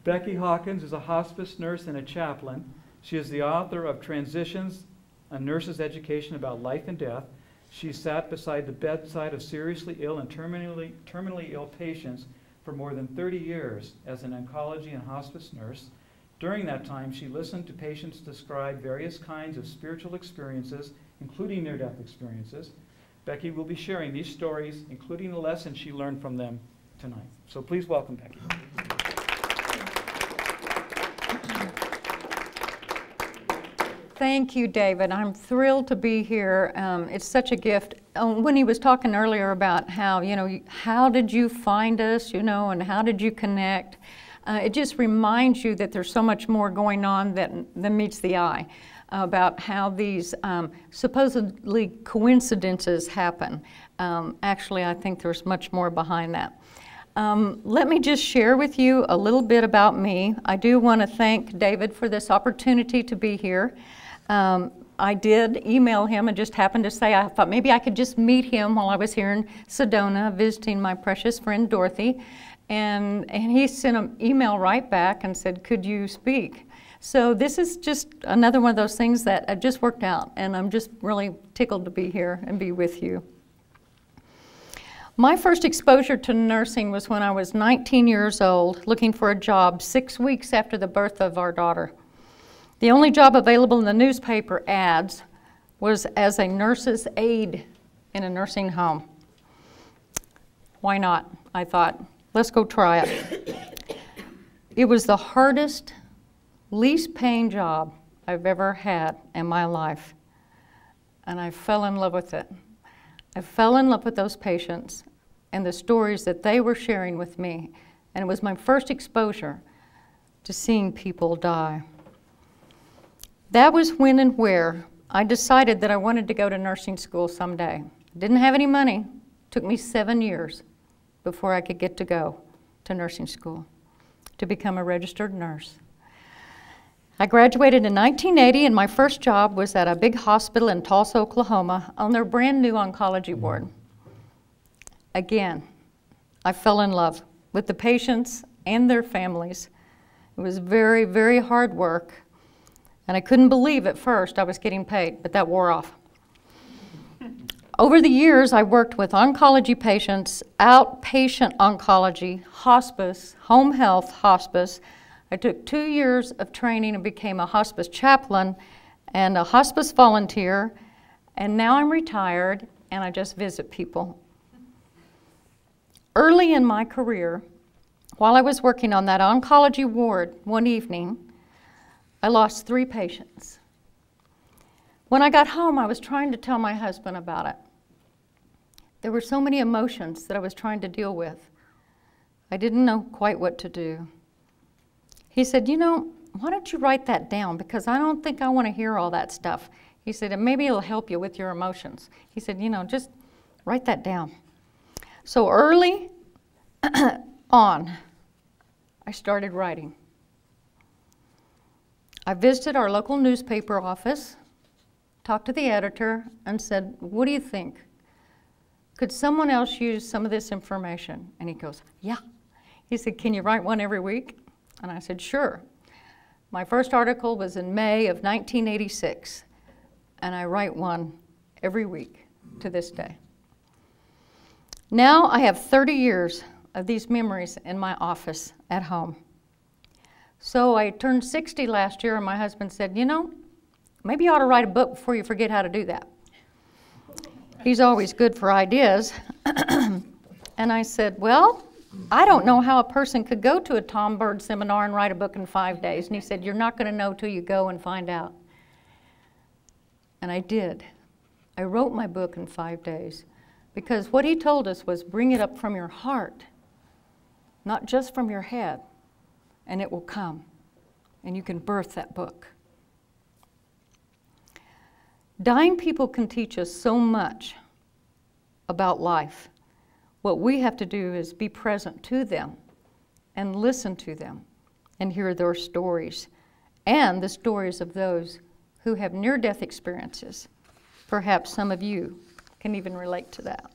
Becki Hawkins is a hospice nurse and a chaplain. She is the author of Transitions, A Nurse's Education About Life and Death. She sat beside the bedside of seriously ill and terminally ill patients for more than 30 years as an oncology and hospice nurse. During that time, she listened to patients describe various kinds of spiritual experiences, including near-death experiences. Becki will be sharing these stories, including the lessons she learned from them tonight. So please welcome Becki. Thank you, David. I'm thrilled to be here. It's such a gift. When he was talking earlier about how, how did you find us, and how did you connect, it just reminds you that there's so much more going on than meets the eye about how these supposedly coincidences happen. Actually, I think there's much more behind that. Let me just share with you a little bit about me. I do want to thank David for this opportunity to be here. I did email him and just happened to say I thought maybe I could just meet him while I was here in Sedona visiting my precious friend Dorothy. And he sent an email right back and said, could you speak? So this is just another one of those things that just worked out, and I'm just really tickled to be here and be with you. My first exposure to nursing was when I was 19 years old, looking for a job 6 weeks after the birth of our daughter. The only job available in the newspaper ads was as a nurse's aide in a nursing home. Why not? I thought, let's go try it. It was the hardest, least paying job I've ever had in my life, and I fell in love with it. I fell in love with those patients and the stories that they were sharing with me, and it was my first exposure to seeing people die. That was when and where I decided that I wanted to go to nursing school someday. Didn't have any money. It took me 7 years before I could get to go to nursing school to become a registered nurse. I graduated in 1980, and my first job was at a big hospital in Tulsa, Oklahoma, on their brand new oncology ward. Again, I fell in love with the patients and their families. It was very, very hard work, and I couldn't believe at first I was getting paid, but that wore off. Over the years, I worked with oncology patients, outpatient oncology, hospice, home health hospice. I took 2 years of training and became a hospice chaplain and a hospice volunteer, and now I'm retired and I just visit people. Early in my career, while I was working on that oncology ward one evening, I lost 3 patients. When I got home, I was trying to tell my husband about it. There were so many emotions that I was trying to deal with. I didn't know quite what to do. He said, why don't you write that down? Because I don't think I want to hear all that stuff. He said, and maybe it'll help you with your emotions. He said, just write that down. So early on, I started writing. I visited our local newspaper office, talked to the editor, and said, what do you think? Could someone else use some of this information? And he goes, yeah. He said, can you write one every week? And I said, sure. My first article was in May of 1986, and I write one every week to this day. Now I have 30 years of these memories in my office at home. So I turned 60 last year, and my husband said, maybe you ought to write a book before you forget how to do that. He's always good for ideas. And I said, well, I don't know how a person could go to a Tom Bird seminar and write a book in 5 days. And he said, you're not going to know till you go and find out. And I did. I wrote my book in 5 days because what he told us was bring it up from your heart, not just from your head, and it will come, and you can birth that book. Dying people can teach us so much about life. What we have to do is be present to them and listen to them and hear their stories and the stories of those who have near-death experiences. Perhaps some of you can even relate to that.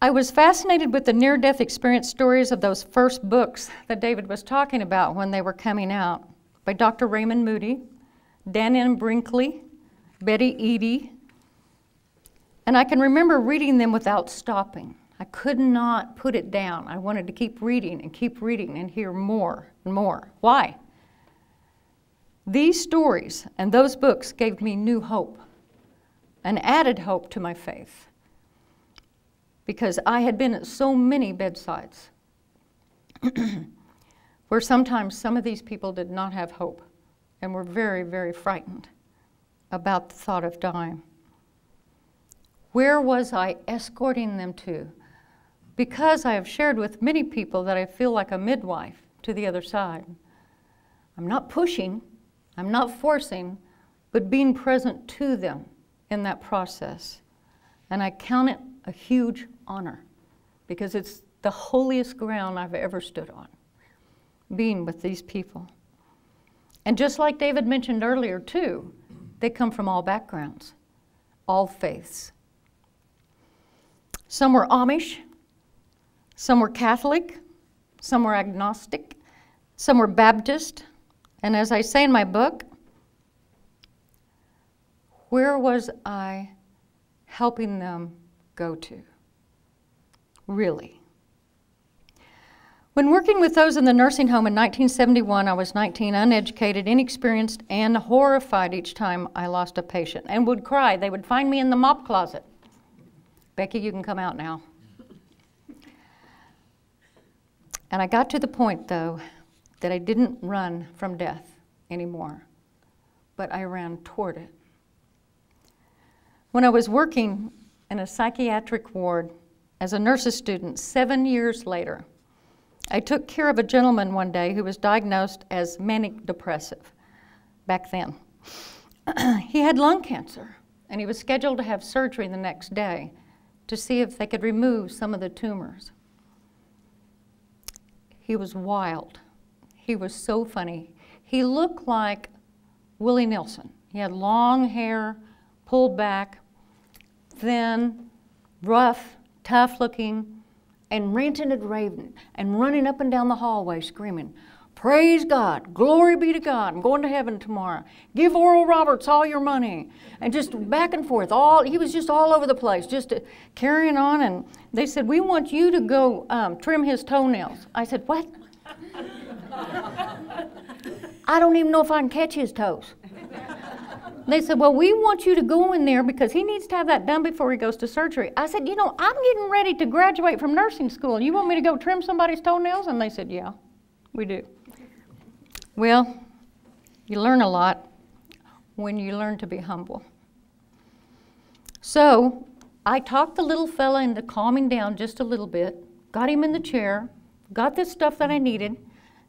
I was fascinated with the near-death experience stories of those first books that David was talking about when they were coming out, by Dr. Raymond Moody, Dan M. Brinkley, Betty Eady, and I can remember reading them without stopping. I could not put it down. I wanted to keep reading and hear more and more. Why? These stories and those books gave me new hope, an added hope to my faith, because I had been at so many bedsides where sometimes some of these people did not have hope and were very, very frightened about the thought of dying. Where was I escorting them to? Because I have shared with many people that I feel like a midwife to the other side. I'm not pushing, I'm not forcing, but being present to them in that process. And I count it a huge honor, because it's the holiest ground I've ever stood on, being with these people. And just like David mentioned earlier too, they come from all backgrounds, all faiths. Some were Amish, some were Catholic, some were agnostic, some were Baptist, and as I say in my book, where was I helping them go to? Really. When working with those in the nursing home in 1971, I was 19, uneducated, inexperienced, and horrified each time I lost a patient, and would cry. They would find me in the mop closet. Becki, you can come out now. And I got to the point, though, that I didn't run from death anymore, but I ran toward it. When I was working in a psychiatric ward as a nurse's student 7 years later, I took care of a gentleman one day who was diagnosed as manic depressive back then. He had lung cancer, and he was scheduled to have surgery the next day to see if they could remove some of the tumors. He was wild. He was so funny. He looked like Willie Nelson. He had long hair, pulled back, thin, rough, tough looking, and ranting and raving and running up and down the hallway screaming, "Praise God, glory be to God, I'm going to heaven tomorrow. Give Oral Roberts all your money." And just back and forth. He was just all over the place, just carrying on. And they said, "We want you to go trim his toenails." I said, "What?" "I don't even know if I can catch his toes." They said, "Well, we want you to go in there because he needs to have that done before he goes to surgery." I said, "You know, I'm getting ready to graduate from nursing school. You want me to go trim somebody's toenails?" And they said, "Yeah, we do." Well, you learn a lot when you learn to be humble. So I talked the little fella into calming down just a little bit, got him in the chair, got the stuff that I needed,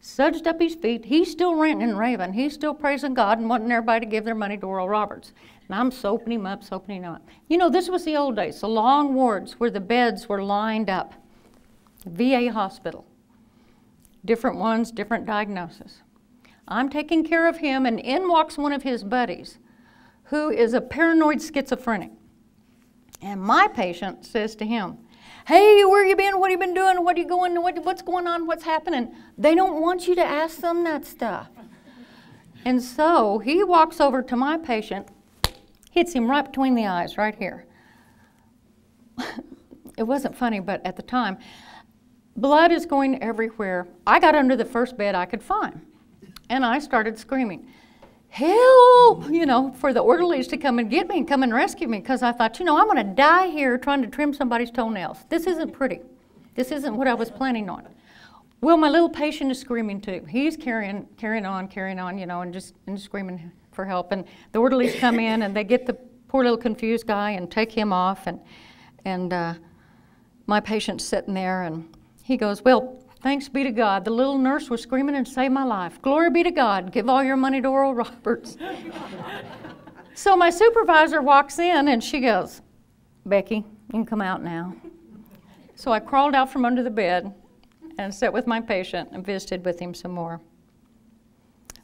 sudged up his feet. He's still ranting and raving. He's still praising God and wanting everybody to give their money to Oral Roberts. And I'm soaping him up. You know, this was the old days, the long wards where the beds were lined up. VA hospital. Different ones, different diagnosis. I'm taking care of him, and in walks one of his buddies who is a paranoid schizophrenic. And my patient says to him, "Hey, where you been? What have you been doing? What are you going? What's going on? What's happening?" They don't want you to ask them that stuff. And so he walks over to my patient, hits him right between the eyes, right here. It wasn't funny, but at the time, blood is going everywhere. I got under the first bed I could find, and I started screaming, "Help!" You know, for the orderlies to come and get me and come and rescue me, because I thought, you know, I'm going to die here trying to trim somebody's toenails. This isn't pretty. This isn't what I was planning on. Well, my little patient is screaming too. He's carrying on, you know, and just screaming for help. And the orderlies come in and they get the poor little confused guy and take him off. And my patient's sitting there, and he goes, "Well, thanks be to God. The little nurse was screaming and saved my life. Glory be to God. Give all your money to Oral Roberts." So my supervisor walks in and she goes, "Becki, you can come out now." So I crawled out from under the bed and sat with my patient and visited with him some more.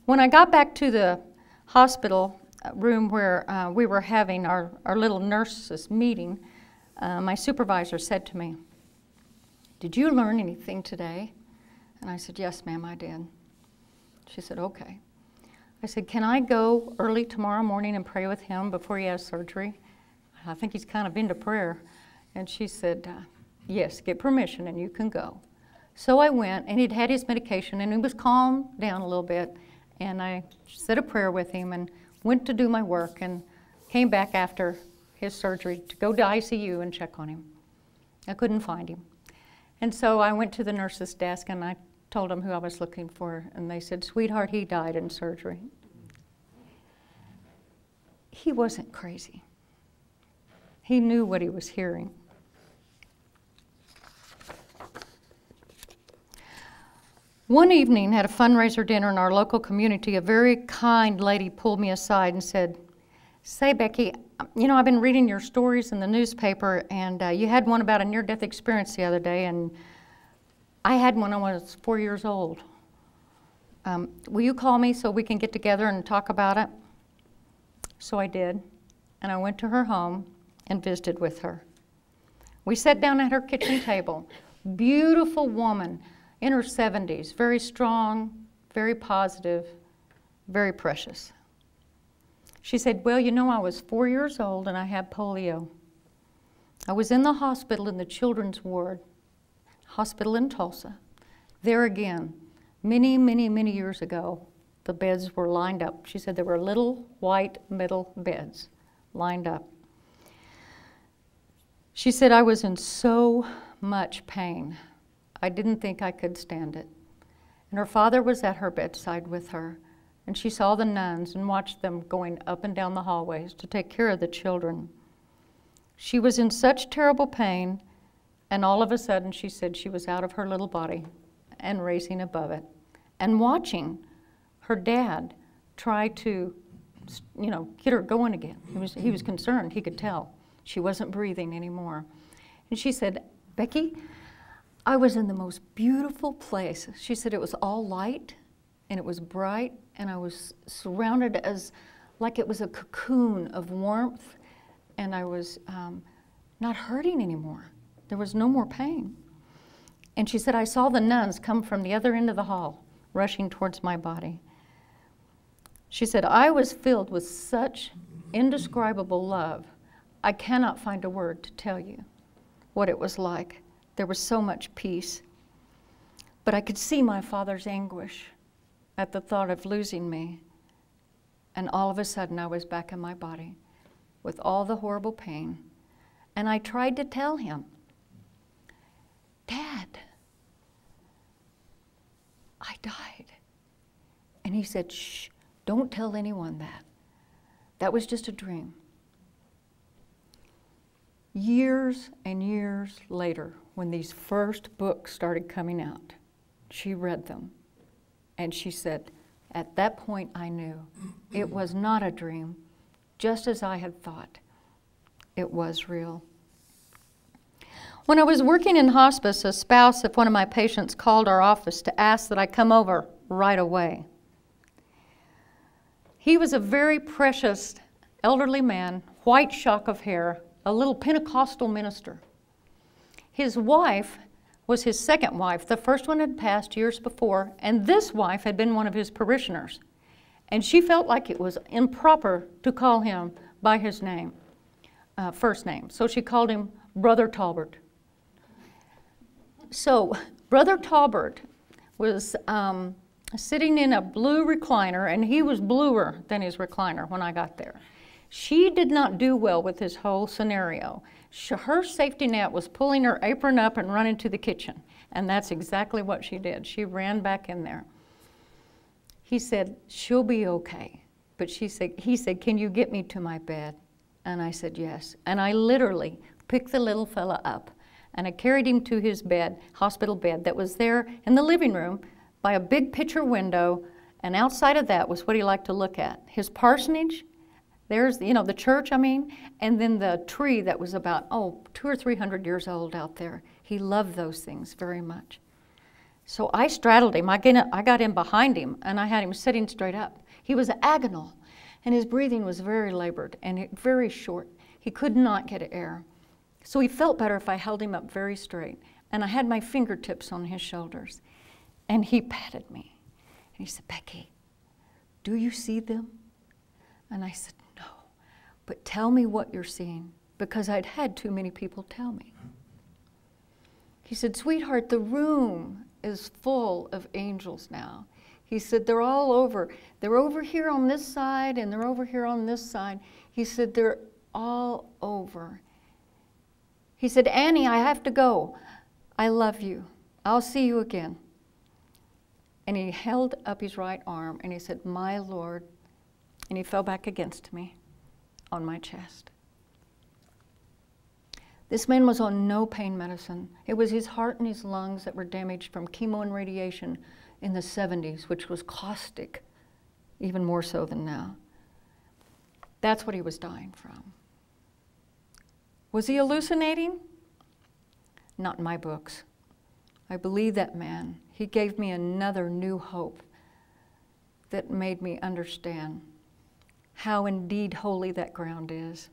When I got back to the hospital room where we were having our little nurses meeting, my supervisor said to me, "Did you learn anything today?" And I said, "Yes, ma'am, I did." She said, "Okay." I said, "Can I go early tomorrow morning and pray with him before he has surgery? I think he's kind of into prayer." And she said, "Yes, get permission and you can go." So I went, and he'd had his medication, and he was calmed down a little bit. And I said a prayer with him and went to do my work and came back after his surgery to go to ICU and check on him. I couldn't find him. And so I went to the nurse's desk and I told them who I was looking for, and they said, "Sweetheart, he died in surgery." He wasn't crazy. He knew what he was hearing. One evening at a fundraiser dinner in our local community, a very kind lady pulled me aside and said, "Say, Becki, you know, I've been reading your stories in the newspaper, and you had one about a near-death experience the other day, and I had one when I was 4 years old. Will you call me so we can get together and talk about it?" So I did, and I went to her home and visited with her. We sat down at her kitchen table. Beautiful woman in her 70s, very strong, very positive, very precious. She said, "Well, you know, I was 4 years old and I had polio. I was in the hospital in the children's ward, hospital in Tulsa. There again, many, many, many years ago, the beds were lined up." She said there were little white metal beds lined up. She said, "I was in so much pain. I didn't think I could stand it." And her father was at her bedside with her, and she saw the nuns and watched them going up and down the hallways to take care of the children. She was in such terrible pain, and all of a sudden, she said she was out of her little body and raising above it and watching her dad try to, you know, get her going again. He was concerned. He could tell she wasn't breathing anymore. And she said, "Becki, I was in the most beautiful place." She said it was all light and it was bright, and I was surrounded as like it was a cocoon of warmth, and I was not hurting anymore. There was no more pain. And she said, "I saw the nuns come from the other end of the hall, rushing towards my body." She said, "I was filled with such indescribable love. I cannot find a word to tell you what it was like. There was so much peace. But I could see my father's anguish at the thought of losing me. And all of a sudden, I was back in my body with all the horrible pain. And I tried to tell him, 'Dad, I died.' And he said, 'Shh, don't tell anyone that. That was just a dream.' Years and years later, when these first books started coming out, she read them. And she said, 'At that point, I knew it was not a dream, just as I had thought. It was real.' When I was working in hospice, a spouse of one of my patients called our office to ask that I come over right away. He was a very precious elderly man, white shock of hair, a little Pentecostal minister. His wife was his second wife. The first one had passed years before, and this wife had been one of his parishioners. And she felt like it was improper to call him by his name, first name. So she called him Brother Talbert. So Brother Talbert was sitting in a blue recliner, and he was bluer than his recliner when I got there. She did not do well with this whole scenario. Her safety net was pulling her apron up and running to the kitchen, and that's exactly what she did. She ran back in there. He said, "She'll be okay." But he said, "Can you get me to my bed?" And I said, "Yes." And I literally picked the little fella up, and I carried him to his bed, hospital bed, that was there in the living room by a big picture window, and outside of that was what he liked to look at. His parsonage, there's, you know, the church, and then the tree that was about, 200 or 300 years old out there. He loved those things very much. So I straddled him. I got in behind him, and I had him sitting straight up. He was agonal, and his breathing was very labored and very short. He could not get air. So he felt better if I held him up very straight. And I had my fingertips on his shoulders. And he patted me. And he said, Becki, do you see them? And I said, no. But tell me what you're seeing, because I'd had too many people tell me. He said, sweetheart, the room is full of angels now. He said, they're all over. They're over here on this side, and they're over here on this side. He said, they're all over. He said, Annie, I have to go. I love you. I'll see you again. And he held up his right arm, and he said, my Lord. And he fell back against me on my chest. This man was on no pain medicine. It was his heart and his lungs that were damaged from chemo and radiation in the 70s, which was caustic, even more so than now. That's what he was dying from. Was he hallucinating? Not in my books. I believe that man. He gave me another new hope that made me understand how indeed holy that ground is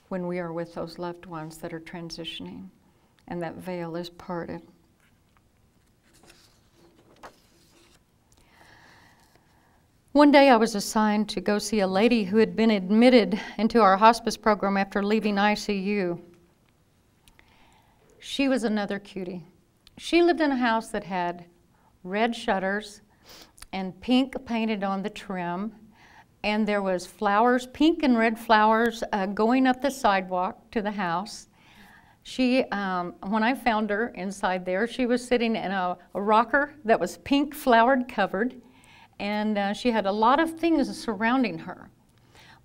when we are with those loved ones that are transitioning and that veil is parted. One day I was assigned to go see a lady who had been admitted into our hospice program after leaving ICU. She was another cutie. She lived in a house that had red shutters and pink painted on the trim, and there was flowers, pink and red flowers, going up the sidewalk to the house. She, when I found her inside there, she was sitting in a rocker that was pink flowered covered, and she had a lot of things surrounding her.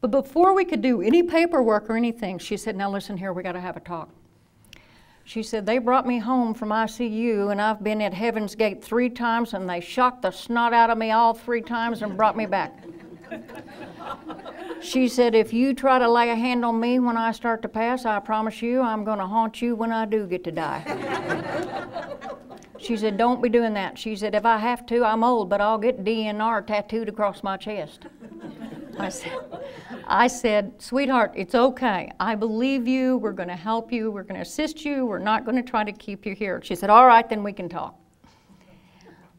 But before we could do any paperwork or anything, she said, now listen here, we got to have a talk. She said, they brought me home from ICU, and I've been at Heaven's Gate 3 times, and they shocked the snot out of me all 3 times and brought me back. She said, if you try to lay a hand on me when I start to pass, I promise you I'm going to haunt you when I do get to die. She said, don't be doing that. She said, if I have to, I'm old, but I'll get DNR tattooed across my chest. I said, sweetheart, it's okay. I believe you. We're going to help you. We're going to assist you. We're not going to try to keep you here. She said, all right, then we can talk.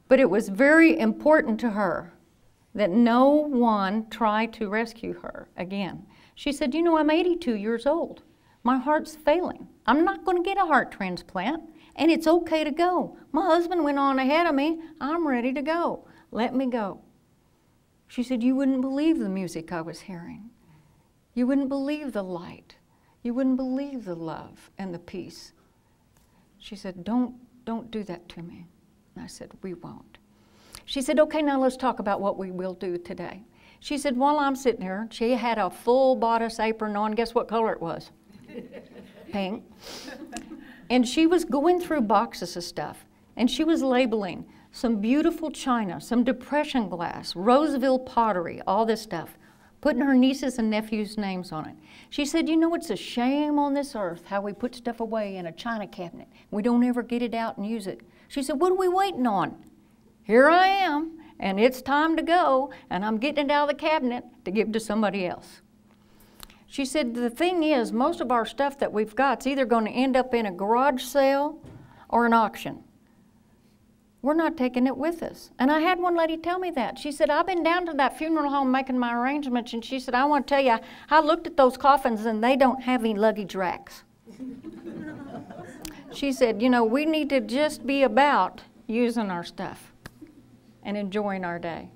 But it was very important to her that no one try to rescue her again. She said, you know, I'm 82 years old. My heart's failing. I'm not going to get a heart transplant, and it's okay to go. My husband went on ahead of me. I'm ready to go. Let me go. She said, you wouldn't believe the music I was hearing. You wouldn't believe the light. You wouldn't believe the love and the peace. She said, don't do that to me. And I said, we won't. She said, okay, now let's talk about what we will do today. She said, while I'm sitting here, she had a full bodice apron on. Guess what color it was? Pink. And she was going through boxes of stuff, and she was labeling some beautiful china, some depression glass, Roseville pottery, all this stuff, putting her nieces and nephews' names on it. She said, you know, it's a shame on this earth how we put stuff away in a china cabinet. We don't ever get it out and use it. She said, what are we waiting on? Here I am, and it's time to go, and I'm getting it out of the cabinet to give to somebody else. She said, the thing is, most of our stuff that we've got is either going to end up in a garage sale or an auction. We're not taking it with us. And I had one lady tell me that. She said, I've been down to that funeral home making my arrangements, and she said, I want to tell you, I looked at those coffins, and they don't have any luggage racks. She said, you know, we need to just be about using our stuff and enjoying our day.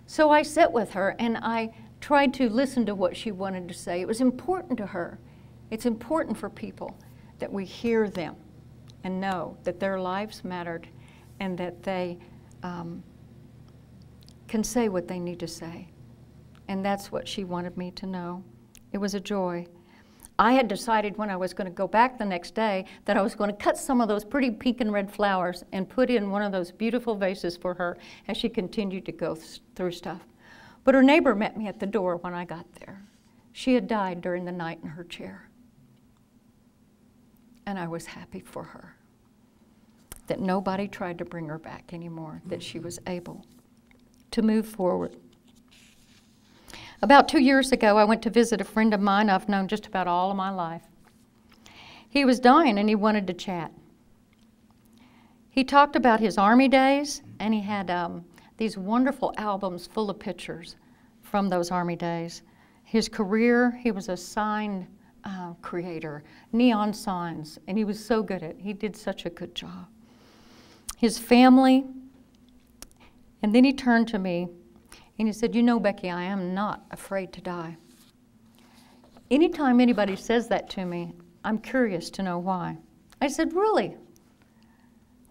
So I sat with her, and I tried to listen to what she wanted to say. It was important to her. It's important for people that we hear them and know that their lives mattered and that they can say what they need to say. And that's what she wanted me to know. It was a joy. I had decided when I was going to go back the next day that I was going to cut some of those pretty pink and red flowers and put in one of those beautiful vases for her as she continued to go through stuff. But her neighbor met me at the door when I got there. She had died during the night in her chair. And I was happy for her that nobody tried to bring her back anymore, that she was able to move forward. About 2 years ago, I went to visit a friend of mine I've known just about all of my life. He was dying and he wanted to chat. He talked about his Army days, and he had these wonderful albums full of pictures from those Army days. His career, he was a sign creator, neon signs, and he was so good at it. He did such a good job. His family, and then he turned to me and he said, "You know, Becki, I am not afraid to die." Anytime anybody says that to me, I'm curious to know why. I said, "Really?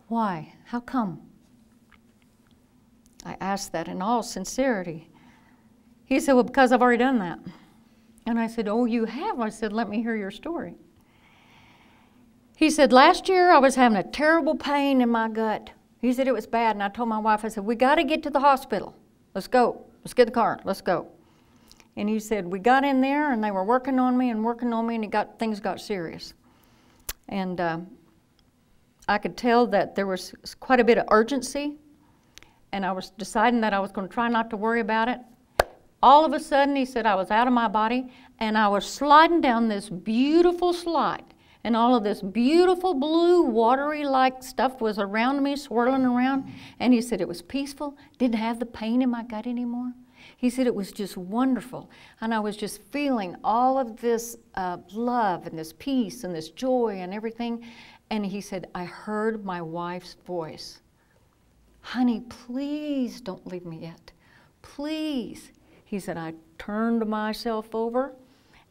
Why? How come?" I asked that in all sincerity. He said, "Well, because I've already done that." And I said, "Oh, you have?" I said, "Let me hear your story." He said, "Last year I was having a terrible pain in my gut." He said it was bad, and I told my wife, I said, "We got to get to the hospital. Let's go. Let's get the car. Let's go." And he said, "We got in there, and they were working on me, and things got serious." And I could tell that there was quite a bit of urgency, and I was deciding that I was going to try not to worry about it. All of a sudden, he said, I was out of my body, and I was sliding down this beautiful slide, and all of this beautiful blue, watery-like stuff was around me, swirling around, and he said it was peaceful, didn't have the pain in my gut anymore. He said it was just wonderful, and I was just feeling all of this love and this peace and this joy and everything, and he said, I heard my wife's voice. "Honey, please don't leave me yet. Please." He said, I turned myself over,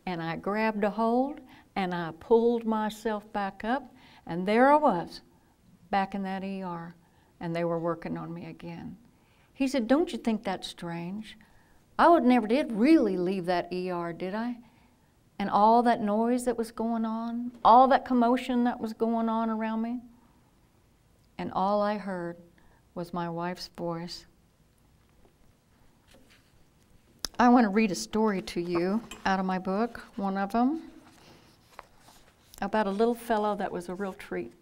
and I grabbed a hold, and I pulled myself back up, and there I was, back in that ER, and they were working on me again. He said, "Don't you think that's strange? I never did really leave that ER, did I? And all that noise that was going on, all that commotion that was going on around me, and all I heard was my wife's voice." I want to read a story to you out of my book, one of them, about a little fellow that was a real treat.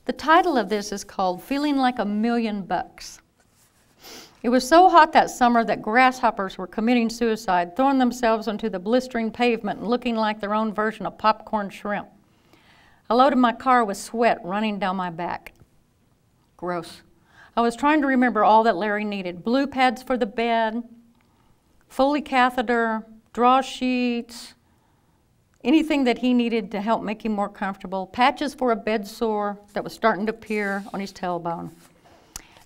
The title of this is called "Feeling Like $1,000,000." It was so hot that summer that grasshoppers were committing suicide, throwing themselves onto the blistering pavement and looking like their own version of popcorn shrimp. I loaded my car with sweat running down my back. Gross. I was trying to remember all that Larry needed: blue pads for the bed, Foley catheter, draw sheets, anything that he needed to help make him more comfortable, patches for a bed sore that was starting to appear on his tailbone.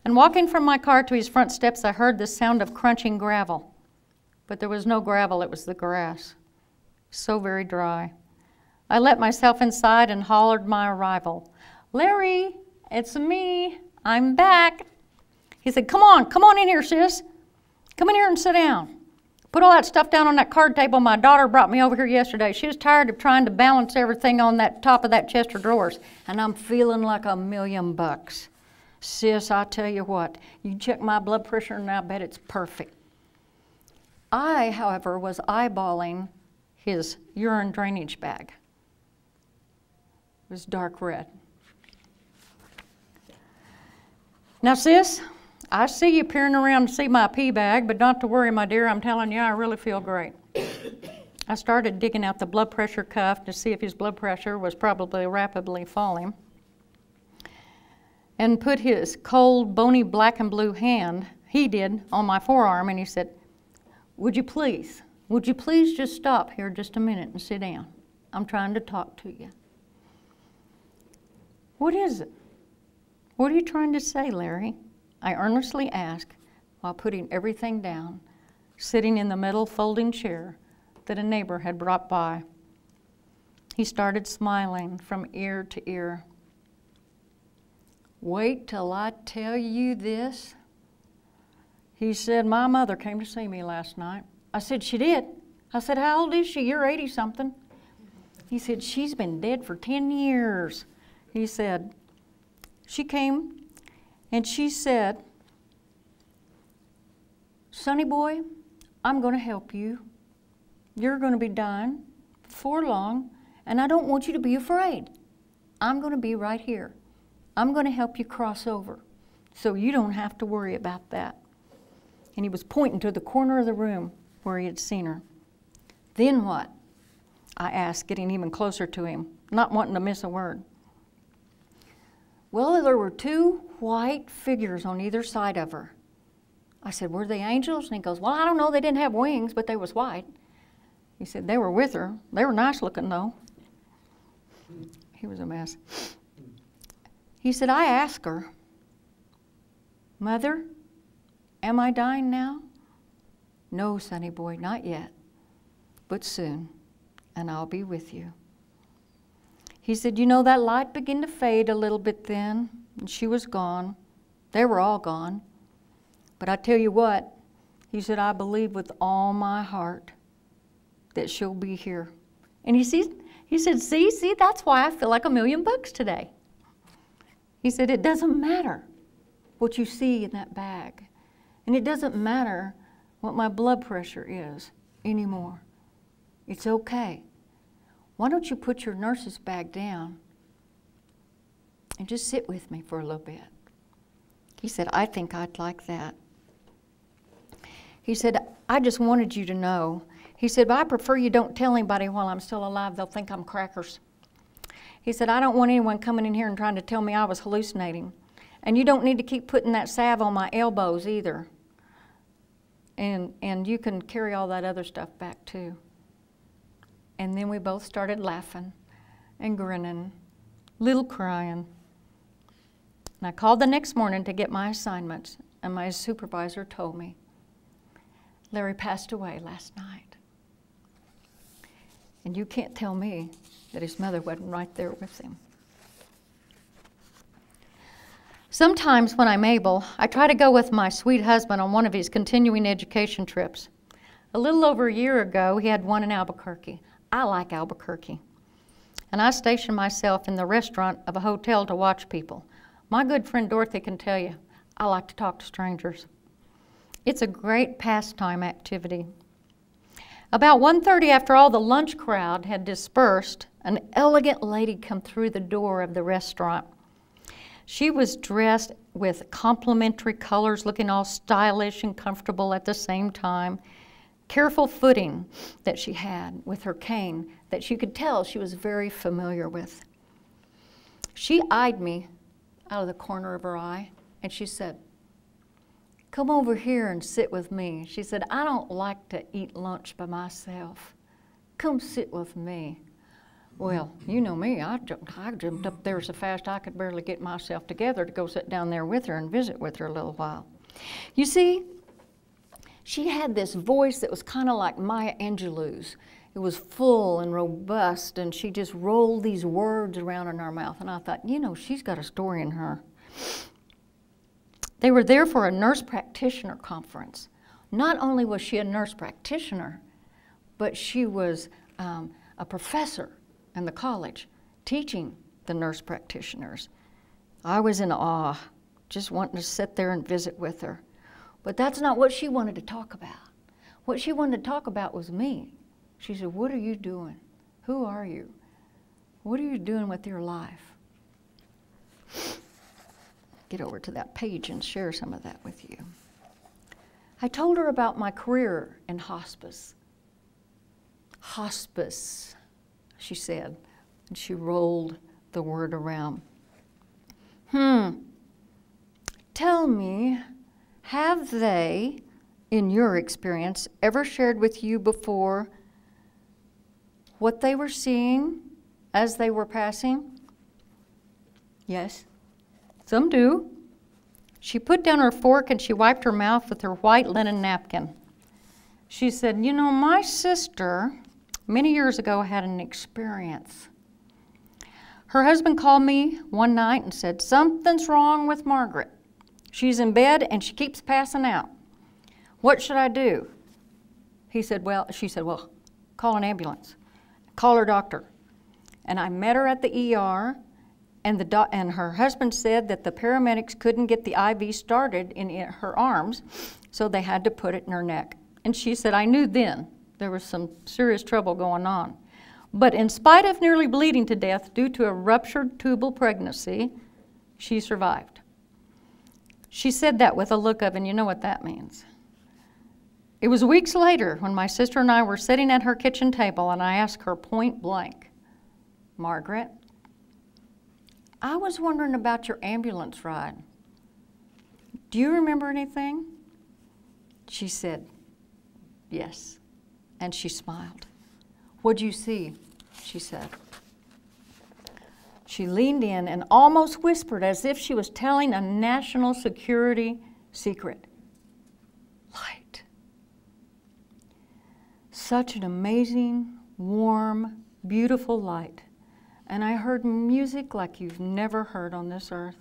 And walking from my car to his front steps, I heard the sound of crunching gravel. But there was no gravel, it was the grass. So very dry. I let myself inside and hollered my arrival. "Larry, it's me. I'm back." He said, come on in here, sis. Come in here and sit down. Put all that stuff down on that card table. My daughter brought me over here yesterday. She was tired of trying to balance everything on that top of that chest of drawers. And I'm feeling like $1,000,000. Sis, I tell you what, you check my blood pressure and I bet it's perfect. I, however, was eyeballing his urine drainage bag. It was dark red. "Now, sis, I see you peering around to see my pee bag, but not to worry, my dear. I'm telling you, I really feel great." I started digging out the blood pressure cuff to see if his blood pressure was probably rapidly falling, and put his cold, bony black and blue hand, he did, on my forearm, and he said, would you please just stop here just a minute and sit down? I'm trying to talk to you." "What is it? What are you trying to say, Larry?" I earnestly asked while putting everything down, sitting in the metal folding chair that a neighbor had brought by. He started smiling from ear to ear. "Wait till I tell you this." He said, "My mother came to see me last night." I said, "She did?" I said, "How old is she? You're 80-something. He said, "She's been dead for 10 years. He said, "She came and she said, 'Sonny boy, I'm going to help you. You're going to be dying before long, and I don't want you to be afraid. I'm going to be right here. I'm going to help you cross over, so you don't have to worry about that.'" And he was pointing to the corner of the room where he had seen her. "Then what?" I asked, getting even closer to him, not wanting to miss a word. Well, there were two white figures on either side of her. I said, were they angels? And he goes, well, I don't know. They didn't have wings, but they was white. He said, they were with her. They were nice looking, though. He was a mess. He said, I asked her, Mother, am I dying now? No, sonny boy, not yet, but soon, and I'll be with you. He said, you know, that light began to fade a little bit then, and she was gone. They were all gone. But I tell you what, he said, I believe with all my heart that she'll be here. And he said, see, that's why I feel like $1,000,000 today. He said, it doesn't matter what you see in that bag. And it doesn't matter what my blood pressure is anymore. It's okay. Why don't you put your nurse's bag down and just sit with me for a little bit? He said, I think I'd like that. He said, I just wanted you to know. He said, but I prefer you don't tell anybody while I'm still alive. They'll think I'm crackers. He said, I don't want anyone coming in here and trying to tell me I was hallucinating. And you don't need to keep putting that salve on my elbows either. And you can carry all that other stuff back too. And then we both started laughing and grinning, little crying. And I called the next morning to get my assignments, and my supervisor told me, Larry passed away last night. And you can't tell me that his mother wasn't right there with him. Sometimes when I'm able, I try to go with my sweet husband on one of his continuing education trips. A little over a year ago, he had one in Albuquerque. I like Albuquerque. And I stationed myself in the restaurant of a hotel to watch people. My good friend Dorothy can tell you, I like to talk to strangers. It's a great pastime activity. About 1:30, after all the lunch crowd had dispersed, an elegant lady come through the door of the restaurant. She was dressed with complementary colors, looking all stylish and comfortable at the same time. Careful footing that she had with her cane that you could tell she was very familiar with. She eyed me out of the corner of her eye, and she said, come over here and sit with me. She said, I don't like to eat lunch by myself. Come sit with me. Well, you know me, I jumped up there so fast I could barely get myself together to go sit down there with her and visit with her a little while. You see, she had this voice that was kind of like Maya Angelou's. It was full and robust, and she just rolled these words around in her mouth. And I thought, you know, she's got a story in her. They were there for a nurse practitioner conference. Not only was she a nurse practitioner, but she was a professor in the college teaching the nurse practitioners. I was in awe, just wanting to sit there and visit with her. But that's not what she wanted to talk about. What she wanted to talk about was me. She said, what are you doing? Who are you? What are you doing with your life? Get over to that page and share some of that with you. I told her about my career in hospice. Hospice, she said, and she rolled the word around. Tell me, have they, in your experience, ever shared with you before what they were seeing as they were passing? Yes. Some do. She put down her fork and she wiped her mouth with her white linen napkin. She said, you know, my sister, many years ago, had an experience. Her husband called me one night and said, something's wrong with Margaret. She's in bed and she keeps passing out. What should I do? She said, well, call an ambulance. Call her doctor. And I met her at the ER. And her husband said that the paramedics couldn't get the IV started in her arms, so they had to put it in her neck. And she said, I knew then there was some serious trouble going on. But in spite of nearly bleeding to death due to a ruptured tubal pregnancy, she survived. She said that with a look of, and you know what that means. It was weeks later when my sister and I were sitting at her kitchen table, and I asked her point blank, Margaret, I was wondering about your ambulance ride. Do you remember anything? She said, yes, and she smiled. What'd you see? She said. She leaned in and almost whispered as if she was telling a national security secret. Light. Such an amazing, warm, beautiful light. And I heard music like you've never heard on this earth.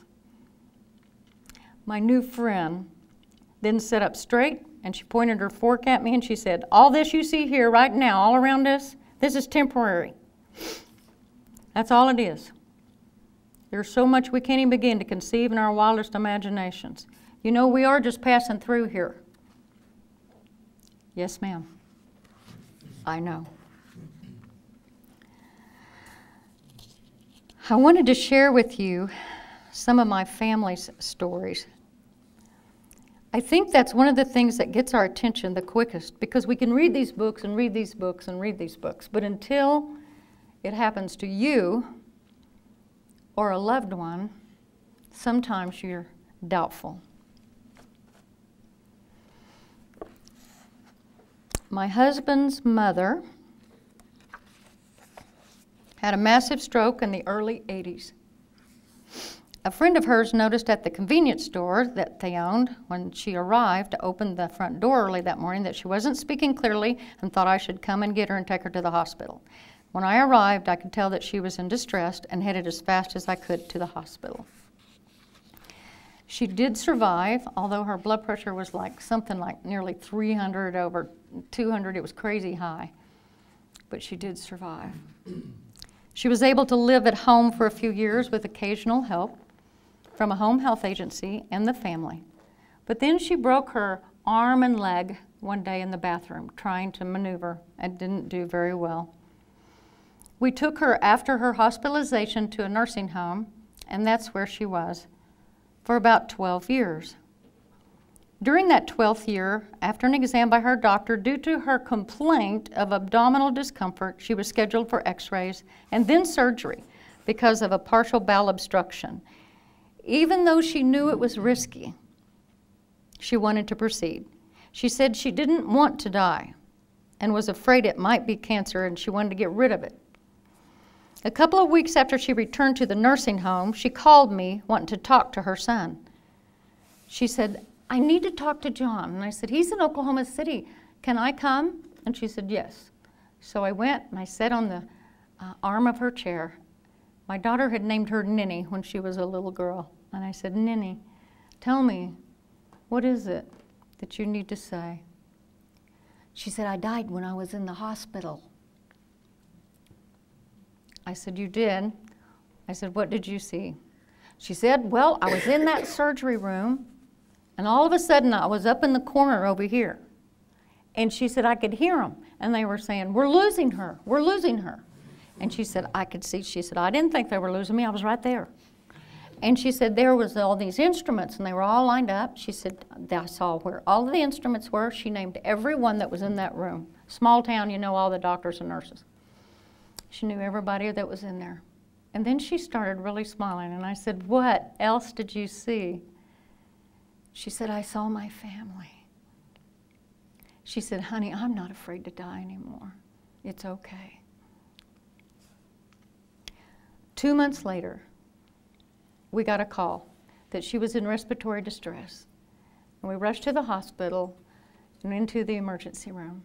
My new friend then sat up straight and she pointed her fork at me and she said, all this you see here right now, all around us, this is temporary. That's all it is. There's so much we can't even begin to conceive in our wildest imaginations. You know, we are just passing through here. Yes, ma'am. I know. I wanted to share with you some of my family's stories. I think that's one of the things that gets our attention the quickest, because we can read these books and read these books and read these books, but until it happens to you or a loved one, sometimes you're doubtful. My husband's mother had a massive stroke in the early 80s. A friend of hers noticed at the convenience store that they owned when she arrived to open the front door early that morning that she wasn't speaking clearly and thought I should come and get her and take her to the hospital. When I arrived, I could tell that she was in distress and headed as fast as I could to the hospital. She did survive, although her blood pressure was something like nearly 300 over 200. It was crazy high, but she did survive. She was able to live at home for a few years with occasional help from a home health agency and the family. But then she broke her arm and leg one day in the bathroom trying to maneuver and didn't do very well. We took her after her hospitalization to a nursing home, and that's where she was for about 12 years. During that 12th year, after an exam by her doctor, due to her complaint of abdominal discomfort, she was scheduled for x-rays and then surgery because of a partial bowel obstruction. Even though she knew it was risky, she wanted to proceed. She said she didn't want to die and was afraid it might be cancer and she wanted to get rid of it. A couple of weeks after she returned to the nursing home, she called me wanting to talk to her son. She said, I need to talk to John. And I said, he's in Oklahoma City. Can I come? And she said, yes. So I went and I sat on the arm of her chair. My daughter had named her Ninny when she was a little girl. And I said, Ninny, tell me, what is it that you need to say? She said, I died when I was in the hospital. I said, you did? I said, what did you see? She said, well, I was in that surgery room, and all of a sudden I was up in the corner over here. And she said, I could hear them, and they were saying, we're losing her, we're losing her. And she said, I could see, she said, I didn't think they were losing me, I was right there. And she said, there was all these instruments, and they were all lined up. She said, I saw where all the instruments were. She named every one that was in that room. Small town, you know all the doctors and nurses. She knew everybody that was in there. And then she started really smiling, and I said, what else did you see? She said, I saw my family. She said, honey, I'm not afraid to die anymore. It's okay. 2 months later, we got a call that she was in respiratory distress. And we rushed to the hospital and into the emergency room.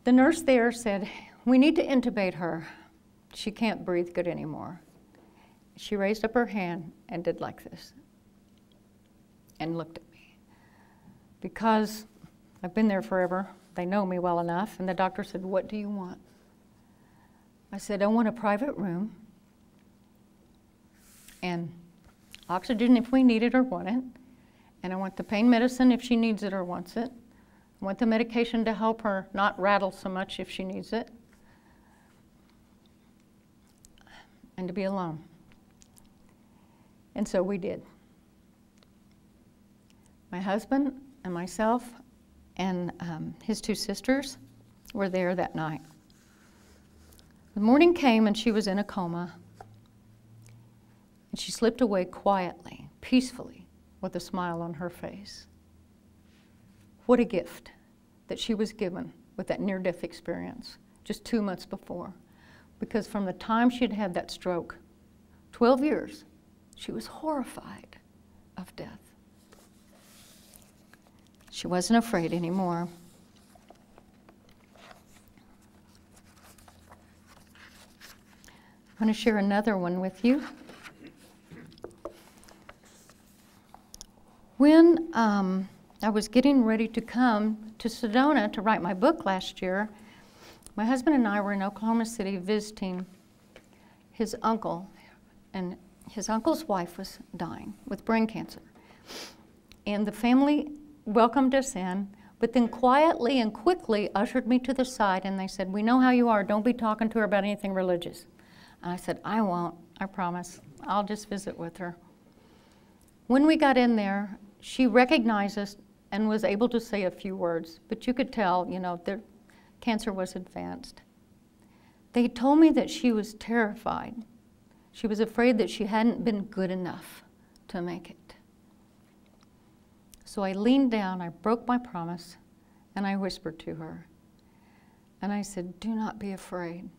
The nurse there said, we need to intubate her. She can't breathe good anymore. She raised up her hand and did like this and looked at me. Because I've been there forever, they know me well enough, and the doctor said, what do you want? I said, I want a private room and oxygen if we need it or want it, and I want the pain medicine if she needs it or wants it. I want the medication to help her not rattle so much if she needs it, and to be alone. And so we did. My husband and myself and his two sisters were there that night. The morning came and she was in a coma. And she slipped away quietly, peacefully, with a smile on her face. What a gift that she was given with that near-death experience just 2 months before. Because from the time she'd had that stroke, 12 years, she was horrified of death. She wasn't afraid anymore. I'm going to share another one with you. When I was getting ready to come to Sedona to write my book last year, my husband and I were in Oklahoma City visiting his uncle, and his uncle's wife was dying with brain cancer. And the family welcomed us in, but then quietly and quickly ushered me to the side, and they said, "We know how you are. Don't be talking to her about anything religious." And I said, "I won't, I promise. I'll just visit with her." When we got in there, she recognized us and was able to say a few words, but you could tell, you know, the cancer was advanced. They told me that she was terrified. She was afraid that she hadn't been good enough to make it. So I leaned down, I broke my promise, and I whispered to her. And I said, "Do not be afraid,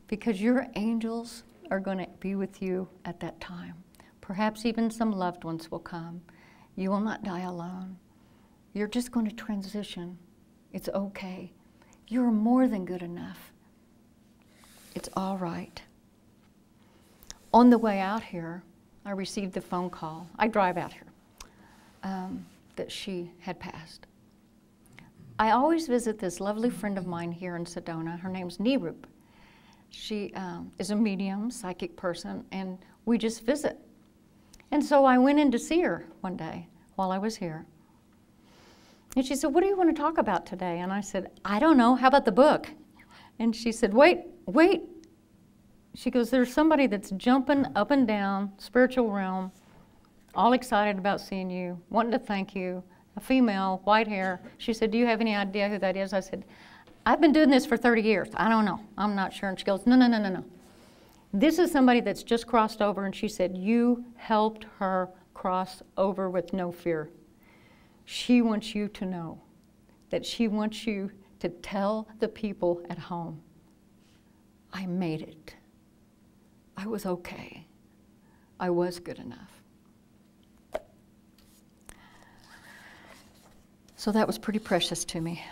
because your angels are going to be with you at that time. Perhaps even some loved ones will come. You will not die alone. You're just going to transition. It's okay. You're more than good enough. It's all right." On the way out here, I received the phone call. I drive out here, that she had passed. I always visit this lovely friend of mine here in Sedona. Her name's Neerup. She is a medium, psychic person, and we just visit. And so I went in to see her one day while I was here. And she said, "What do you want to talk about today?" And I said, "I don't know. How about the book?" And she said, wait. She goes, "There's somebody that's jumping up and down, spiritual realm, all excited about seeing you, wanting to thank you, a female, white hair." She said, "Do you have any idea who that is?" I said, "I've been doing this for 30 years. I don't know. I'm not sure." And she goes, No. "This is somebody that's just crossed over." And she said, "You helped her cross over with no fear. She wants you to know that she wants you to tell the people at home, I made it. I was okay. I was good enough." So that was pretty precious to me.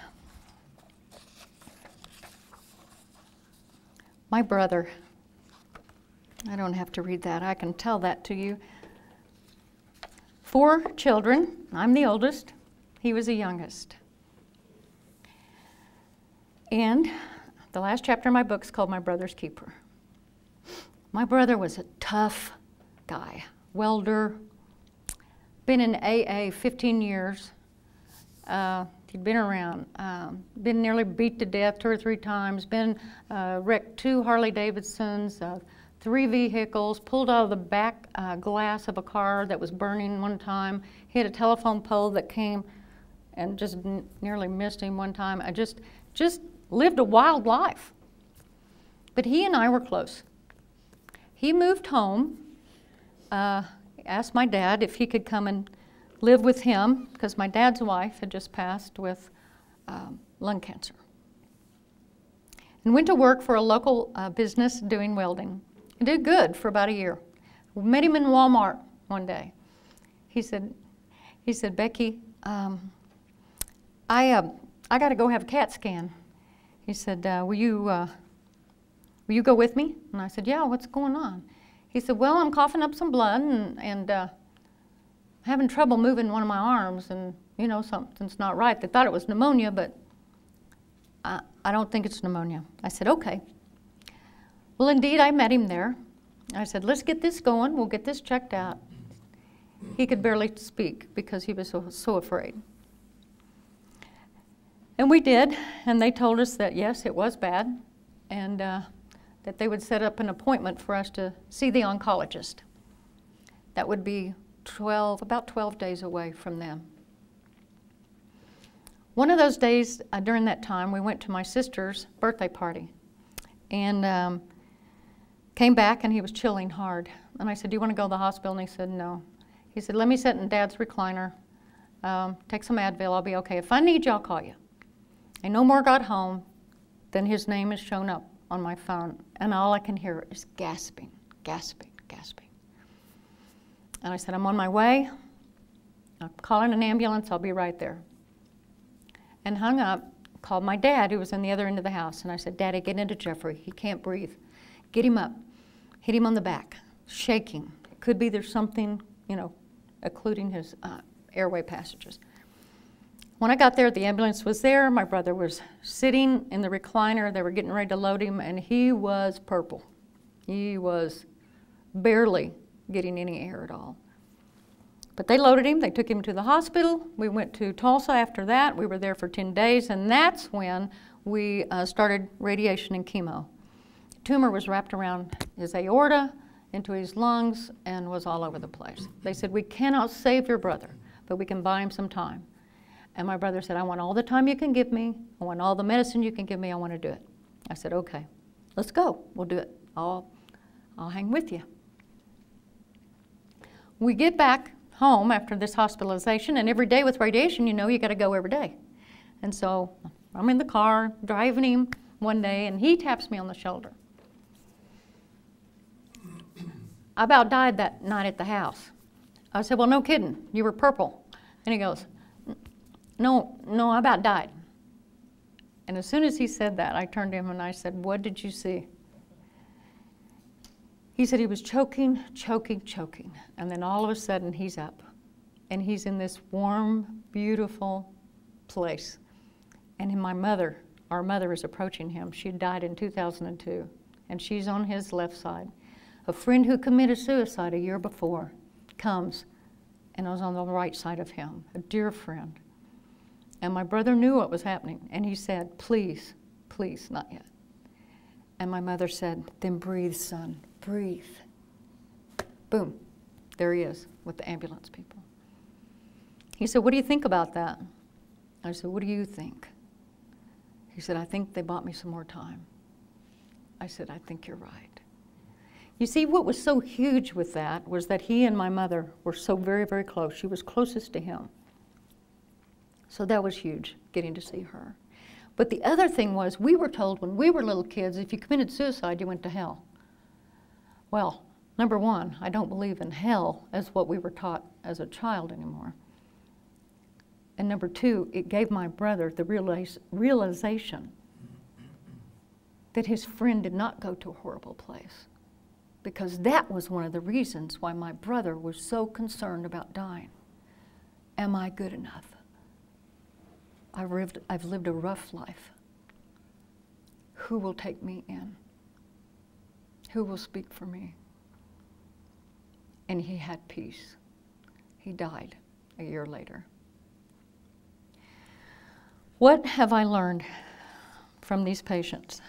My brother, I don't have to read that. I can tell that to you. 4 children. I'm the oldest. He was the youngest. And the last chapter of my book is called My Brother's Keeper. My brother was a tough guy, welder, been in AA 15 years. He'd been around, been nearly beat to death 2 or 3 times, been wrecked 2 Harley Davidsons, 3 vehicles, pulled out of the back glass of a car that was burning one time, hit a telephone pole that came and just nearly missed him one time. I just lived a wild life. But he and I were close. He moved home, asked my dad if he could come and live with him, because my dad's wife had just passed with lung cancer. And went to work for a local business doing welding. He did good for about a year. We met him in Walmart one day. He said, "Becki, I got to go have a CAT scan." He said, will you go with me?" And I said, "Yeah, what's going on?" He said, "Well, I'm coughing up some blood and having trouble moving one of my arms, and you know, something's not right." They thought it was pneumonia, but I don't think it's pneumonia. I said, "Okay." Well, indeed, I met him there. I said, "Let's get this going. We'll get this checked out." He could barely speak because he was so afraid. And we did, and they told us that, yes, it was bad, and that they would set up an appointment for us to see the oncologist. That would be about 12 days away from them. One of those days during that time, we went to my sister's birthday party. and came back, and he was chilling hard. And I said, do you want to go to the hospital? And he said, no. He said, let me sit in Dad's recliner, take some Advil, I'll be okay. If I need you, I'll call you. And no more got home than his name has shown up on my phone, and all I can hear is gasping, gasping, gasping. And I said, I'm on my way. I'm calling an ambulance, I'll be right there. And hung up, called my dad, who was in the other end of the house, and I said, Daddy, get into Jeffrey, he can't breathe. Get him up, hit him on the back, shaking. It could be there's something, you know, occluding his airway passages. When I got there, the ambulance was there. My brother was sitting in the recliner. They were getting ready to load him, and he was purple. He was barely getting any air at all. But they loaded him. They took him to the hospital. We went to Tulsa after that. We were there for 10 days, and that's when we started radiation and chemo. The tumor was wrapped around his aorta, into his lungs, and was all over the place. They said, we cannot save your brother, but we can buy him some time. And my brother said, I want all the time you can give me. I want all the medicine you can give me. I want to do it. I said, okay, let's go. We'll do it. I'll hang with you. We get back home after this hospitalization, and every day with radiation, you know, you got to go every day. And so I'm in the car driving him one day, and he taps me on the shoulder. I about died that night at the house. I said, well, no kidding, you were purple. And he goes, no, I about died. And as soon as he said that, I turned to him and I said, what did you see? He said he was choking, choking, choking. And then all of a sudden, he's up. And he's in this warm, beautiful place. And my mother, our mother is approaching him. She died in 2002. And she's on his left side. A friend who committed suicide a year before comes and I was on the right side of him, a dear friend. And my brother knew what was happening, and he said, please, please, not yet. And my mother said, then breathe, son, breathe. Boom, there he is with the ambulance people. He said, what do you think about that? I said, what do you think? He said, I think they bought me some more time. I said, I think you're right. You see, what was so huge with that was that he and my mother were so very, very close. She was closest to him. So that was huge, getting to see her. But the other thing was, we were told when we were little kids, if you committed suicide, you went to hell. Well, number one, I don't believe in hell as what we were taught as a child anymore. And number two, it gave my brother the realization that his friend did not go to a horrible place. Because that was one of the reasons why my brother was so concerned about dying. Am I good enough? I've lived a rough life. Who will take me in? Who will speak for me? And he had peace. He died a year later. What have I learned from these patients?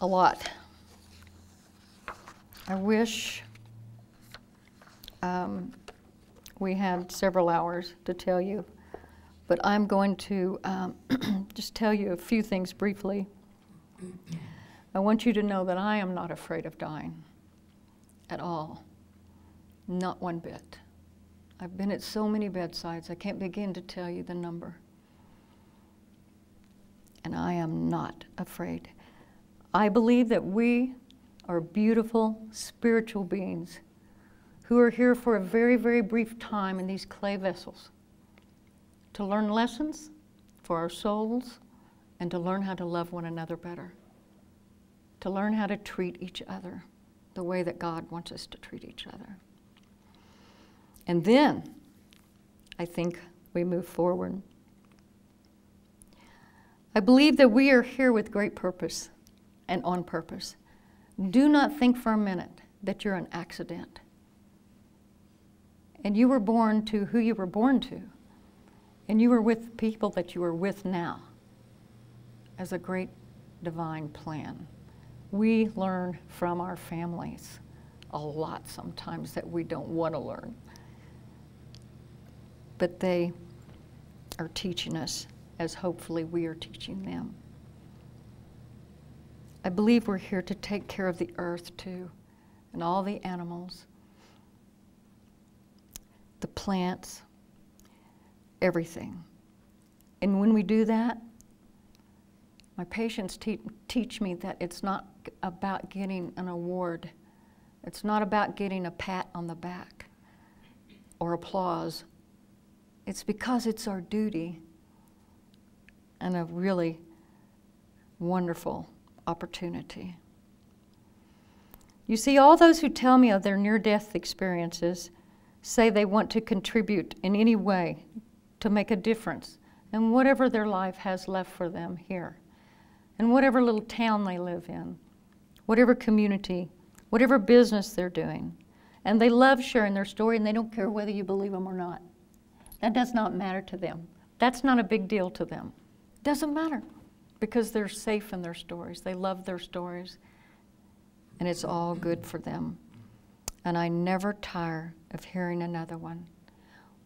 A lot. I wish we had several hours to tell you, but I'm going to just tell you a few things briefly. I want you to know that I am not afraid of dying at all, not one bit. I've been at so many bedsides, I can't begin to tell you the number. And I am not afraid. I believe that we are beautiful spiritual beings who are here for a very, very brief time in these clay vessels to learn lessons for our souls and to learn how to love one another better, to learn how to treat each other the way that God wants us to treat each other. And then I think we move forward. I believe that we are here with great purpose and on purpose. Do not think for a minute that you're an accident. And you were born to who you were born to. And you were with people that you are with now as a great divine plan. We learn from our families a lot sometimes that we don't want to learn. But they are teaching us as hopefully we are teaching them. I believe we're here to take care of the earth too, and all the animals, the plants, everything. And when we do that, my patients teach me that it's not about getting an award. It's not about getting a pat on the back or applause. It's because it's our duty and a really wonderful opportunity. You see, all those who tell me of their near-death experiences say they want to contribute in any way to make a difference in whatever their life has left for them here, in whatever little town they live in, whatever community, whatever business they're doing. And they love sharing their story, and they don't care whether you believe them or not. That does not matter to them. That's not a big deal to them. It doesn't matter, because they're safe in their stories. They love their stories, and it's all good for them. And I never tire of hearing another one.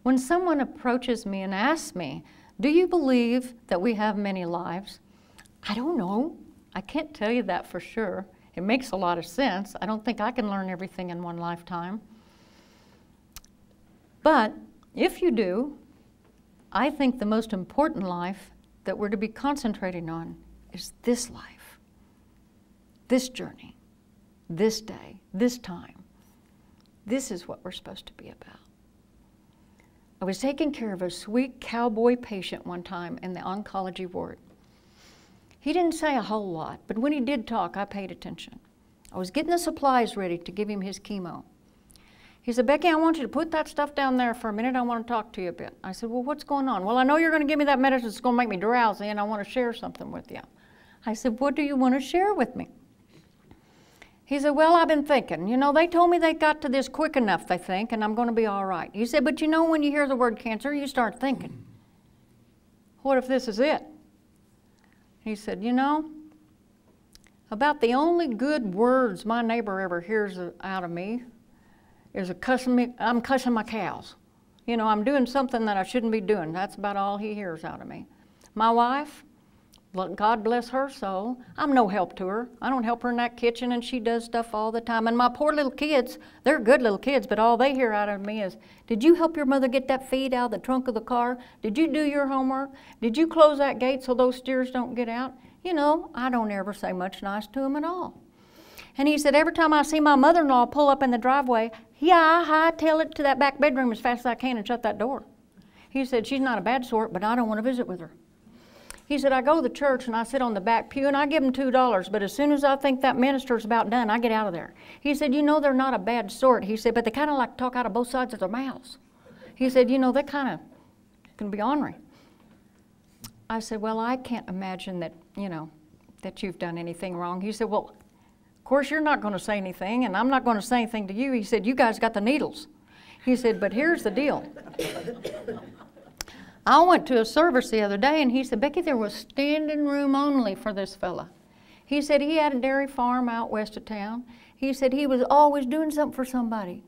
When someone approaches me and asks me, do you believe that we have many lives? I don't know. I can't tell you that for sure. It makes a lot of sense. I don't think I can learn everything in one lifetime. But if you do, I think the most important life that we're to be concentrating on is this life, this journey, this day, this time. This is what we're supposed to be about. I was taking care of a sweet cowboy patient one time in the oncology ward. He didn't say a whole lot, but when he did talk, I paid attention. I was getting the supplies ready to give him his chemo. He said, Becky, I want you to put that stuff down there for a minute. I want to talk to you a bit. I said, well, what's going on? Well, I know you're going to give me that medicine that's going to make me drowsy, and I want to share something with you. I said, what do you want to share with me? He said, well, I've been thinking. You know, they told me they got to this quick enough, they think, and I'm going to be all right. He said, but you know, when you hear the word cancer, you start thinking, what if this is it? He said, you know, about the only good words my neighbor ever hears out of me is I'm cussing my cows. You know, I'm doing something that I shouldn't be doing. That's about all he hears out of me. My wife, God bless her soul, I'm no help to her. I don't help her in that kitchen, and she does stuff all the time. And my poor little kids, they're good little kids, but all they hear out of me is, did you help your mother get that feed out of the trunk of the car? Did you do your homework? Did you close that gate so those steers don't get out? You know, I don't ever say much nice to them at all. And he said, every time I see my mother-in-law pull up in the driveway, I hightail it to that back bedroom as fast as I can and shut that door. He said, she's not a bad sort, but I don't want to visit with her. He said, I go to the church and I sit on the back pew and I give them $2, but as soon as I think that minister's about done, I get out of there. He said, you know, they're not a bad sort. He said, but they kind of like to talk out of both sides of their mouths. He said, you know, they kind of can be ornery. I said, well, I can't imagine that, you know, that you've done anything wrong. He said, well, of course you're not going to say anything, and I'm not going to say anything to you. He said, you guys got the needles. He said, but here's the deal. I went to a service the other day, and he said, Becky, there was standing room only for this fella. He said he had a dairy farm out west of town. He said he was always doing something for somebody.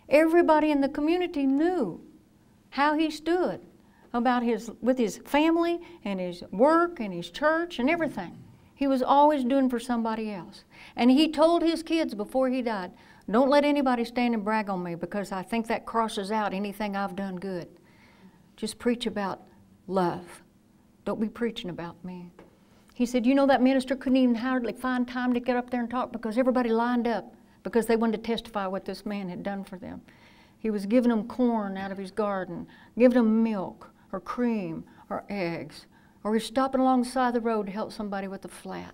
Everybody in the community knew how he stood about with his family and his work and his church and everything. He was always doing for somebody else. And he told his kids before he died, don't let anybody stand and brag on me, because I think that crosses out anything I've done good. Just preach about love. Don't be preaching about me. He said, you know, that minister couldn't even hardly find time to get up there and talk because everybody lined up because they wanted to testify what this man had done for them. He was giving them corn out of his garden, giving them milk or cream or eggs, or he was stopping alongside the road to help somebody with a flat.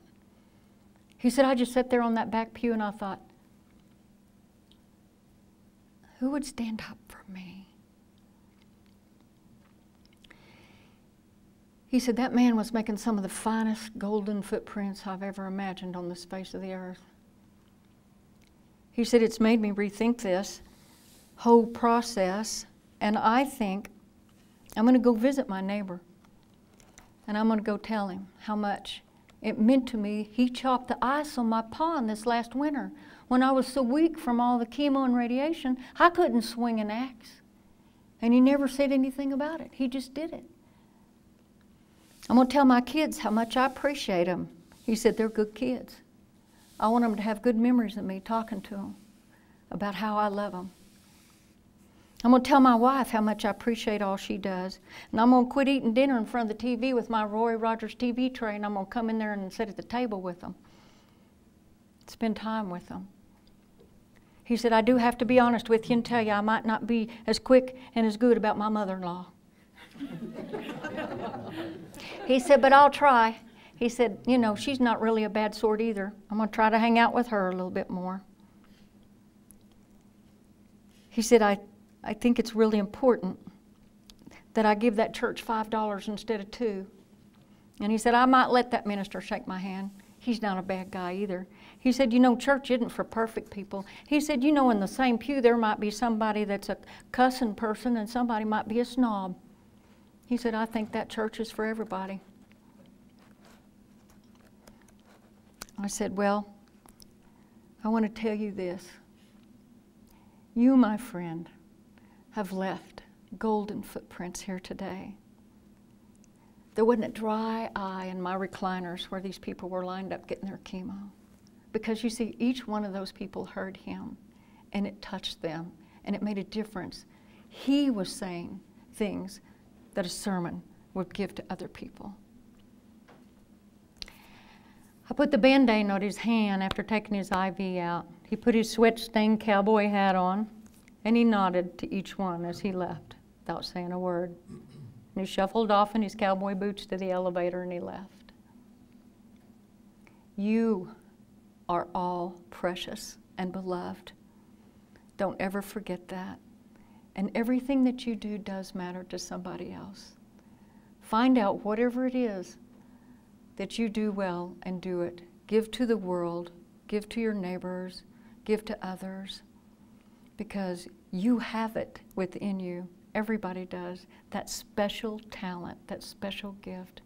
He said, I just sat there on that back pew and I thought, who would stand up for me? He said, that man was making some of the finest golden footprints I've ever imagined on this face of the earth. He said, it's made me rethink this whole process, and I think I'm going to go visit my neighbor, and I'm going to go tell him how much it meant to me. He chopped the ice on my pond this last winter when I was so weak from all the chemo and radiation, I couldn't swing an axe. And he never said anything about it. He just did it. I'm going to tell my kids how much I appreciate them. He said, they're good kids. I want them to have good memories of me talking to them about how I love them. I'm going to tell my wife how much I appreciate all she does. And I'm going to quit eating dinner in front of the TV with my Roy Rogers TV tray, and I'm going to come in there and sit at the table with them. Spend time with them. He said, I do have to be honest with you and tell you I might not be as quick and as good about my mother-in-law. He said, but I'll try. He said, you know, she's not really a bad sort either. I'm going to try to hang out with her a little bit more. He said, I think it's really important that I give that church $5 instead of $2. And he said, I might let that minister shake my hand. He's not a bad guy either. He said, you know, church isn't for perfect people. He said, you know, in the same pew there might be somebody that's a cussing person and somebody might be a snob. He said, I think that church is for everybody. I said, well, I want to tell you this. You, my friend, have left golden footprints here today. There wasn't a dry eye in my recliners where these people were lined up getting their chemo. Because you see, each one of those people heard him, and it touched them, and it made a difference. He was saying things that a sermon would give to other people. I put the Band-Aid on his hand after taking his IV out. He put his sweat-stained cowboy hat on, and he nodded to each one as he left without saying a word. And he shuffled off in his cowboy boots to the elevator, and he left. You are all precious and beloved. Don't ever forget that. And everything that you do does matter to somebody else. Find out whatever it is that you do well and do it. Give to the world, give to your neighbors, give to others, because you have it within you. Everybody does. That special talent, that special gift.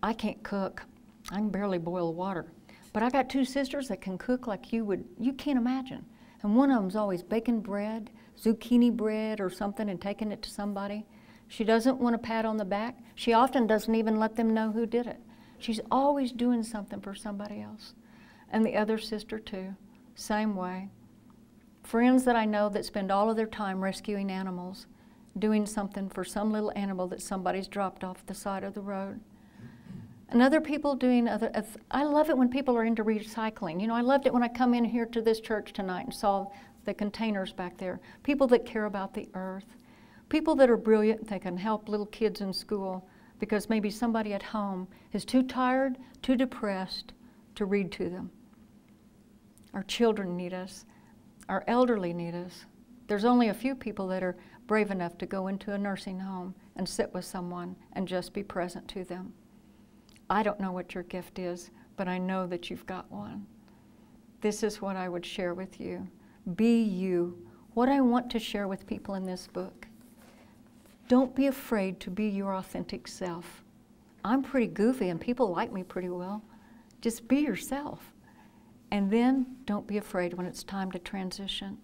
I can't cook. I can barely boil water. But I got 2 sisters that can cook like you can't imagine. And one of them's always baking bread, zucchini bread or something, and taking it to somebody. She doesn't want a pat on the back. She often doesn't even let them know who did it. She's always doing something for somebody else. And the other sister too, same way. Friends that I know that spend all of their time rescuing animals, doing something for some little animal that somebody's dropped off the side of the road. And other people doing other, I love it when people are into recycling. You know, I loved it when I come in here to this church tonight and saw the containers back there. People that care about the earth. People that are brilliant, they can help little kids in school because maybe somebody at home is too tired, too depressed to read to them. Our children need us. Our elderly need us. There's only a few people that are brave enough to go into a nursing home and sit with someone and just be present to them. I don't know what your gift is, but I know that you've got one. This is what I would share with you. Be you. What I want to share with people in this book. Don't be afraid to be your authentic self. I'm pretty goofy and people like me pretty well. Just be yourself. And then don't be afraid when it's time to transition,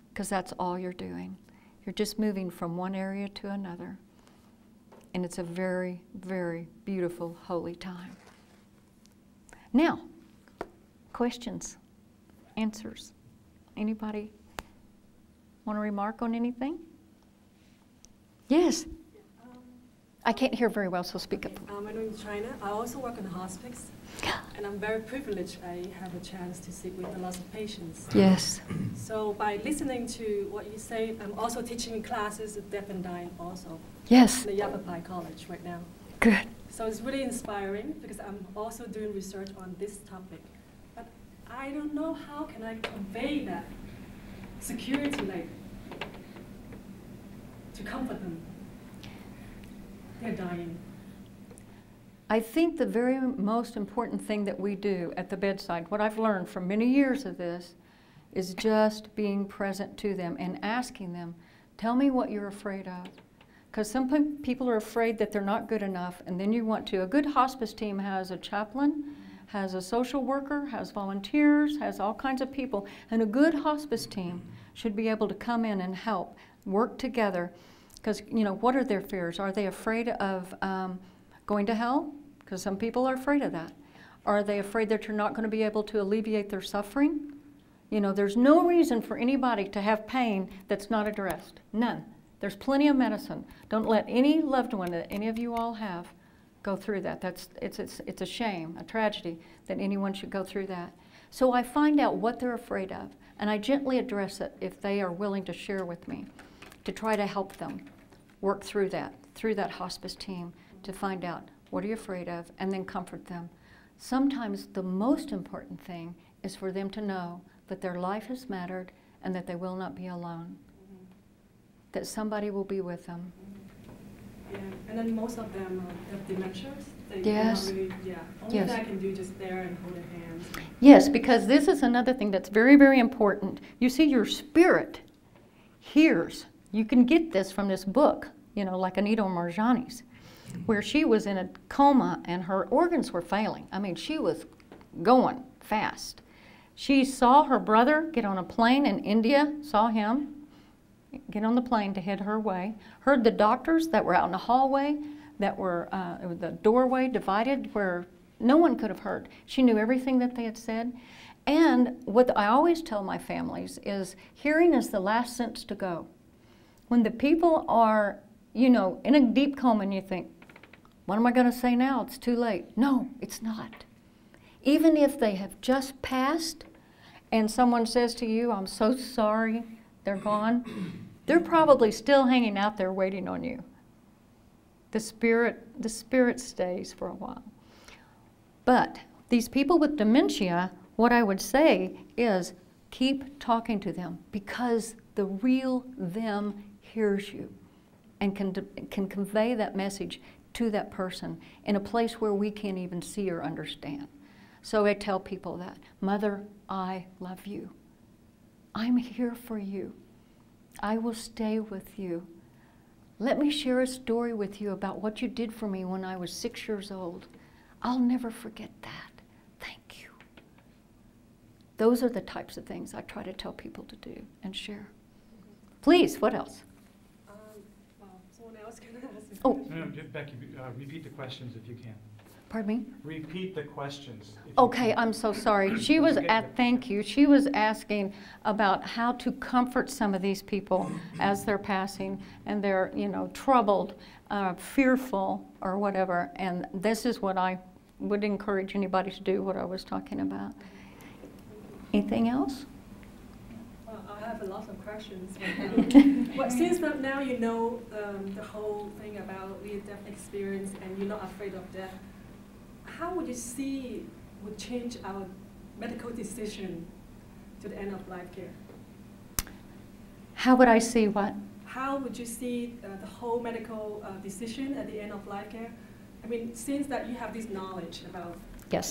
because that's all you're doing. You're just moving from one area to another. And it's a very, very beautiful, holy time. Now, questions, answers. Anybody want to remark on anything? Yes. I can't hear very well, so speak up. My name is China. I also work in the hospice, and I'm very privileged I have a chance to sit with a lot of patients. Yes. So by listening to what you say, I'm also teaching classes of deaf and dying also. Yes. In the Yavapai College right now. Good. So it's really inspiring because I'm also doing research on this topic. But I don't know how can I convey that security, like, to comfort them. They're dying. I think the very most important thing that we do at the bedside, what I've learned from many years of this, is just being present to them and asking them, tell me what you're afraid of. Because some people are afraid that they're not good enough, and then you want to. A good hospice team has a chaplain, has a social worker, has volunteers, has all kinds of people. And a good hospice team should be able to come in and help, work together. Because, you know, what are their fears? Are they afraid of Going to hell? Because some people are afraid of that. Are they afraid that you're not going to be able to alleviate their suffering? You know, there's no reason for anybody to have pain that's not addressed. None. There's plenty of medicine. Don't let any loved one that any of you all have go through that. It's a shame, a tragedy that anyone should go through that. So I find out what they're afraid of, and I gently address it if they are willing to share with me, to try to help them work through that hospice team, to find out what are you afraid of, and then comfort them. Sometimes the most important thing is for them to know that their life has mattered and that they will not be alone, that somebody will be with them. Yeah, and then most of them have dementias. Yes. Only yes. that I can do just there and hold their hands. Yes, because this is another thing that's very, very important. You see, your spirit hears. You can get this from this book, you know, like Anita Marjani's, where she was in a coma and her organs were failing. I mean, she was going fast. She saw her brother get on a plane in India, saw him get on the plane to head her way, heard the doctors that were out in the hallway, that were, it was the doorway divided where no one could have heard. She knew everything that they had said. And what I always tell my families is hearing is the last sense to go. When the people are, you know, in a deep coma and you think, what am I going to say now? It's too late. No, it's not. Even if they have just passed and someone says to you, I'm so sorry, they're gone, they're probably still hanging out there waiting on you. The spirit stays for a while. But these people with dementia, what I would say is keep talking to them because the real them hears you and can convey that message to that person in a place where we can't even see or understand. So I tell people that, Mother, I love you. I'm here for you. I will stay with you. Let me share a story with you about what you did for me when I was 6 years old. I'll never forget that. Thank you. Those are the types of things I try to tell people to do and share. Please, what else? Well, someone else can ask. No, Becki, repeat the questions if you can. Pardon me? Repeat the questions. Okay, I'm so sorry. She was thank you. She was asking about how to comfort some of these people as they're passing and they're, you know, troubled, fearful, or whatever. And this is what I would encourage anybody to do, what I was talking about. Anything else? Well, I have a lot of questions. Well, since now you know the whole thing about near-death experience and you're not afraid of death, how would you see would change our medical decision to the end of life care? How would I see what? How would you see the whole medical decision at the end of life care? I mean, since that you have this knowledge about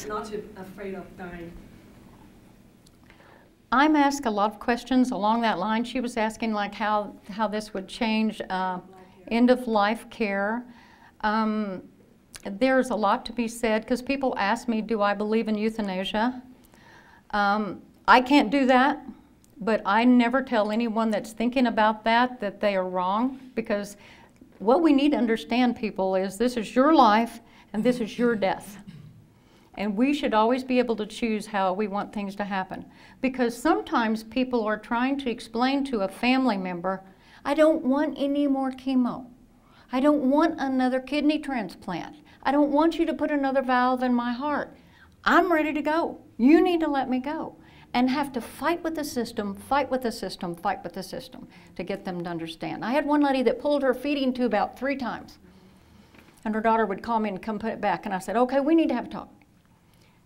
not to be afraid of dying. I'm asked a lot of questions along that line. She was asking like how this would change end of life care. There's a lot to be said because people ask me, do I believe in euthanasia? I can't do that, but I never tell anyone that's thinking about that they are wrong, because what we need to understand, people, is this is your life and this is your death. And we should always be able to choose how we want things to happen. Because sometimes people are trying to explain to a family member, I don't want any more chemo. I don't want another kidney transplant. I don't want you to put another valve in my heart. I'm ready to go. You need to let me go. And have to fight with the system, fight with the system, fight with the system to get them to understand. I had one lady that pulled her feeding tube out 3 times. And her daughter would call me and come put it back. And I said, okay, we need to have a talk.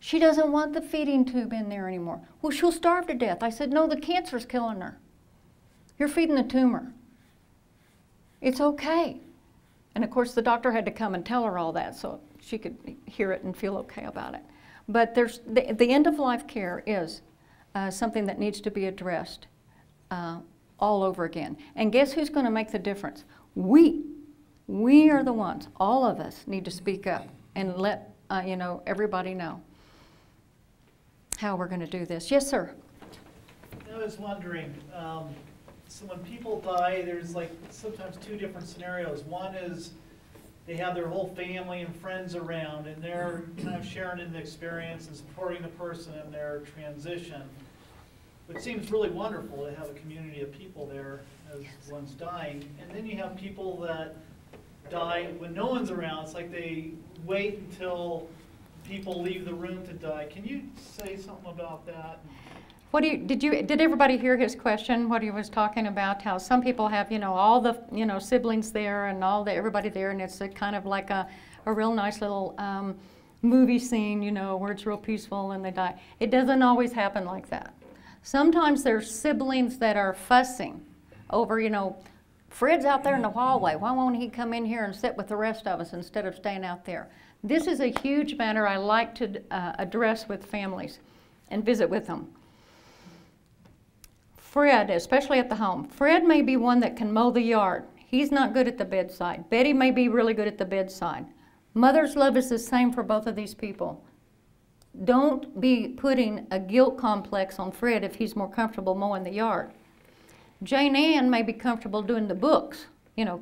She doesn't want the feeding tube in there anymore. Well, she'll starve to death. I said, no, the cancer's killing her. You're feeding the tumor. It's okay. And of course, the doctor had to come and tell her all that so she could hear it and feel okay about it. But there's the end of life care is something that needs to be addressed all over again. And guess who's going to make the difference? We are the ones. All of us need to speak up and let everybody know how we're going to do this. Yes, sir. I was wondering, so when people die, there's like sometimes 2 different scenarios. One is they have their whole family and friends around, and they're kind of sharing in the experience and supporting the person in their transition. It seems really wonderful to have a community of people there as one's dying. And then you have people that die when no one's around. It's like they wait until people leave the room to die. Can you say something about that? Did everybody hear his question? What he was talking about? How some people have, all the, siblings there and everybody there, and it's a kind of like a real nice little movie scene, where it's real peaceful and they die. It doesn't always happen like that. Sometimes there's siblings that are fussing over, Fred's out there in the hallway. Why won't he come in here and sit with the rest of us instead of staying out there? This is a huge matter I like to address with families and visit with them. Fred, especially at the home, Fred may be one that can mow the yard. He's not good at the bedside. Betty may be really good at the bedside. Mother's love is the same for both of these people. Don't be putting a guilt complex on Fred if he's more comfortable mowing the yard. Jane Ann may be comfortable doing the books,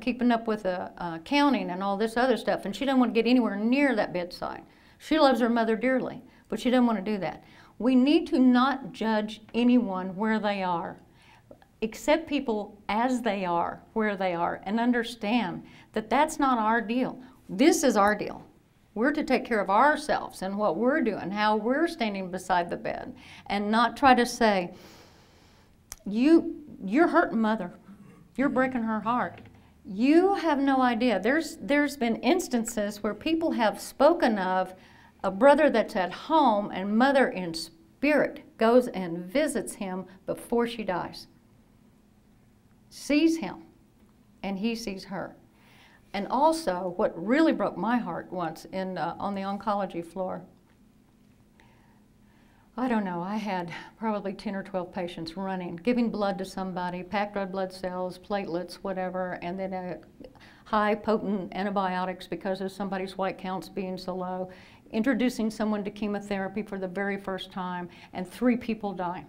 keeping up with accounting and all this other stuff, and she doesn't want to get anywhere near that bedside. She loves her mother dearly, but she doesn't want to do that. We need to not judge anyone where they are. Accept people as they are, where they are, and understand that that's not our deal. This is our deal. We're to take care of ourselves and what we're doing, how we're standing beside the bed, and not try to say, you're hurting Mother. You're breaking her heart. You have no idea. There's been instances where people have spoken of a brother that's at home and Mother in spirit goes and visits him before she dies. Sees him, and he sees her. And also, what really broke my heart once on the oncology floor, I don't know, I had probably 10 or 12 patients running, giving blood to somebody, packed red blood cells, platelets, whatever, and then high potent antibiotics because of somebody's white counts being so low, introducing someone to chemotherapy for the very first time, and 3 people die.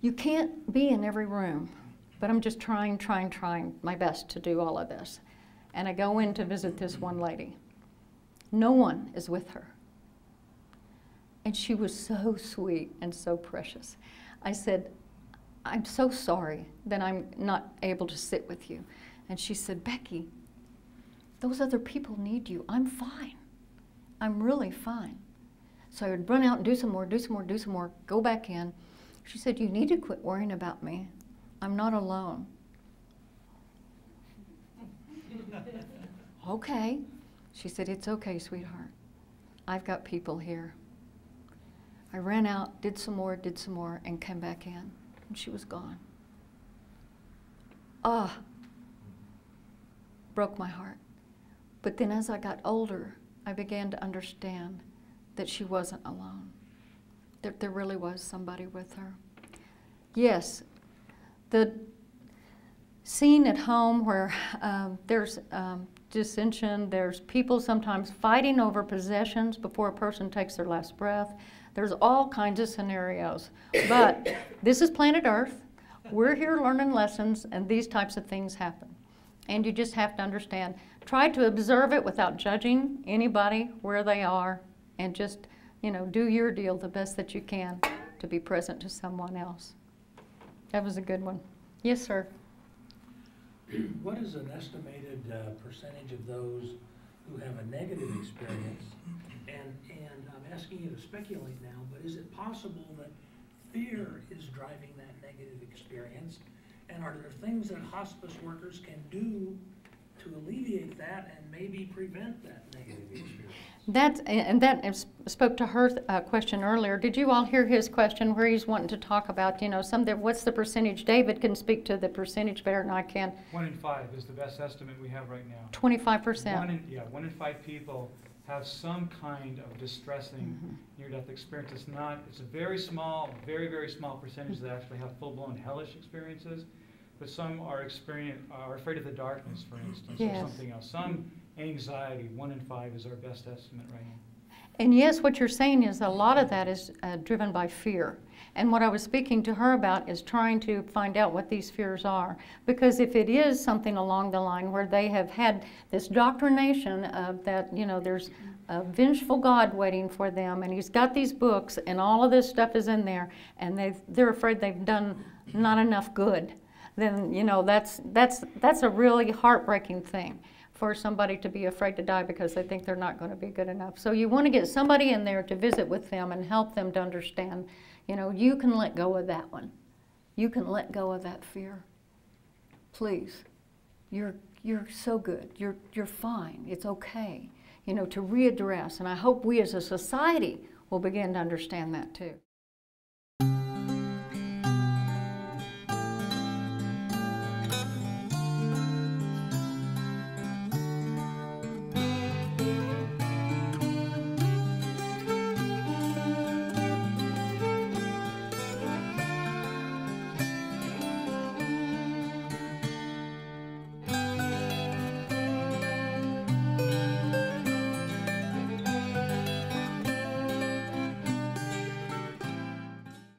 You can't be in every room, but I'm just trying my best to do all of this. And I go in to visit this one lady. No one is with her. And she was so sweet and so precious. I said, I'm so sorry that I'm not able to sit with you. And she said, Becki, those other people need you. I'm fine. I'm really fine. So I would run out and do some more, go back in. She said, you need to quit worrying about me. I'm not alone. Okay. She said, it's okay, sweetheart. I've got people here. I ran out, did some more, and came back in. And she was gone. Broke my heart. But then as I got older, I began to understand that she wasn't alone. That there really was somebody with her. Yes, the scene at home where there's dissension, there's people sometimes fighting over possessions before a person takes their last breath. There's all kinds of scenarios. But this is planet Earth. We're here learning lessons, and these types of things happen. And you just have to understand. Try to observe it without judging anybody where they are, and just, do your deal the best that you can to be present to someone else. That was a good one. Yes, sir. What is an estimated percentage of those who have a negative experience? And I'm asking you to speculate now, but is it possible that fear is driving that negative experience? And are there things that hospice workers can do to alleviate that and maybe prevent that negative experience? That spoke to her question earlier. Did you all hear his question where he's wanting to talk about, what's the percentage? David can speak to the percentage better than I can. 1 in 5 is the best estimate we have right now. 25%. 1 in 5 people have some kind of distressing near-death experience. It's a very small, very, very small percentage that actually have full-blown hellish experiences, but some are afraid of the darkness, for instance, yes. or something else. Some anxiety. 1 in 5 is our best estimate right now. And yes, what you're saying is a lot of that is driven by fear. And what I was speaking to her about is trying to find out what these fears are. Because if it is something along the line where they have had this doctrination of that, you know, there's a vengeful God waiting for them, and he's got these books, and all of this stuff is in there, and they're afraid they've done not enough good, then, you know, that's a really heartbreaking thing for somebody to be afraid to die because they think they're not going to be good enough. So you want to get somebody in there to visit with them and help them to understand, you know, you can let go of that one. You can let go of that fear. Please. You're so good. You're fine. It's okay. You know, to readdress. And I hope we as a society will begin to understand that too.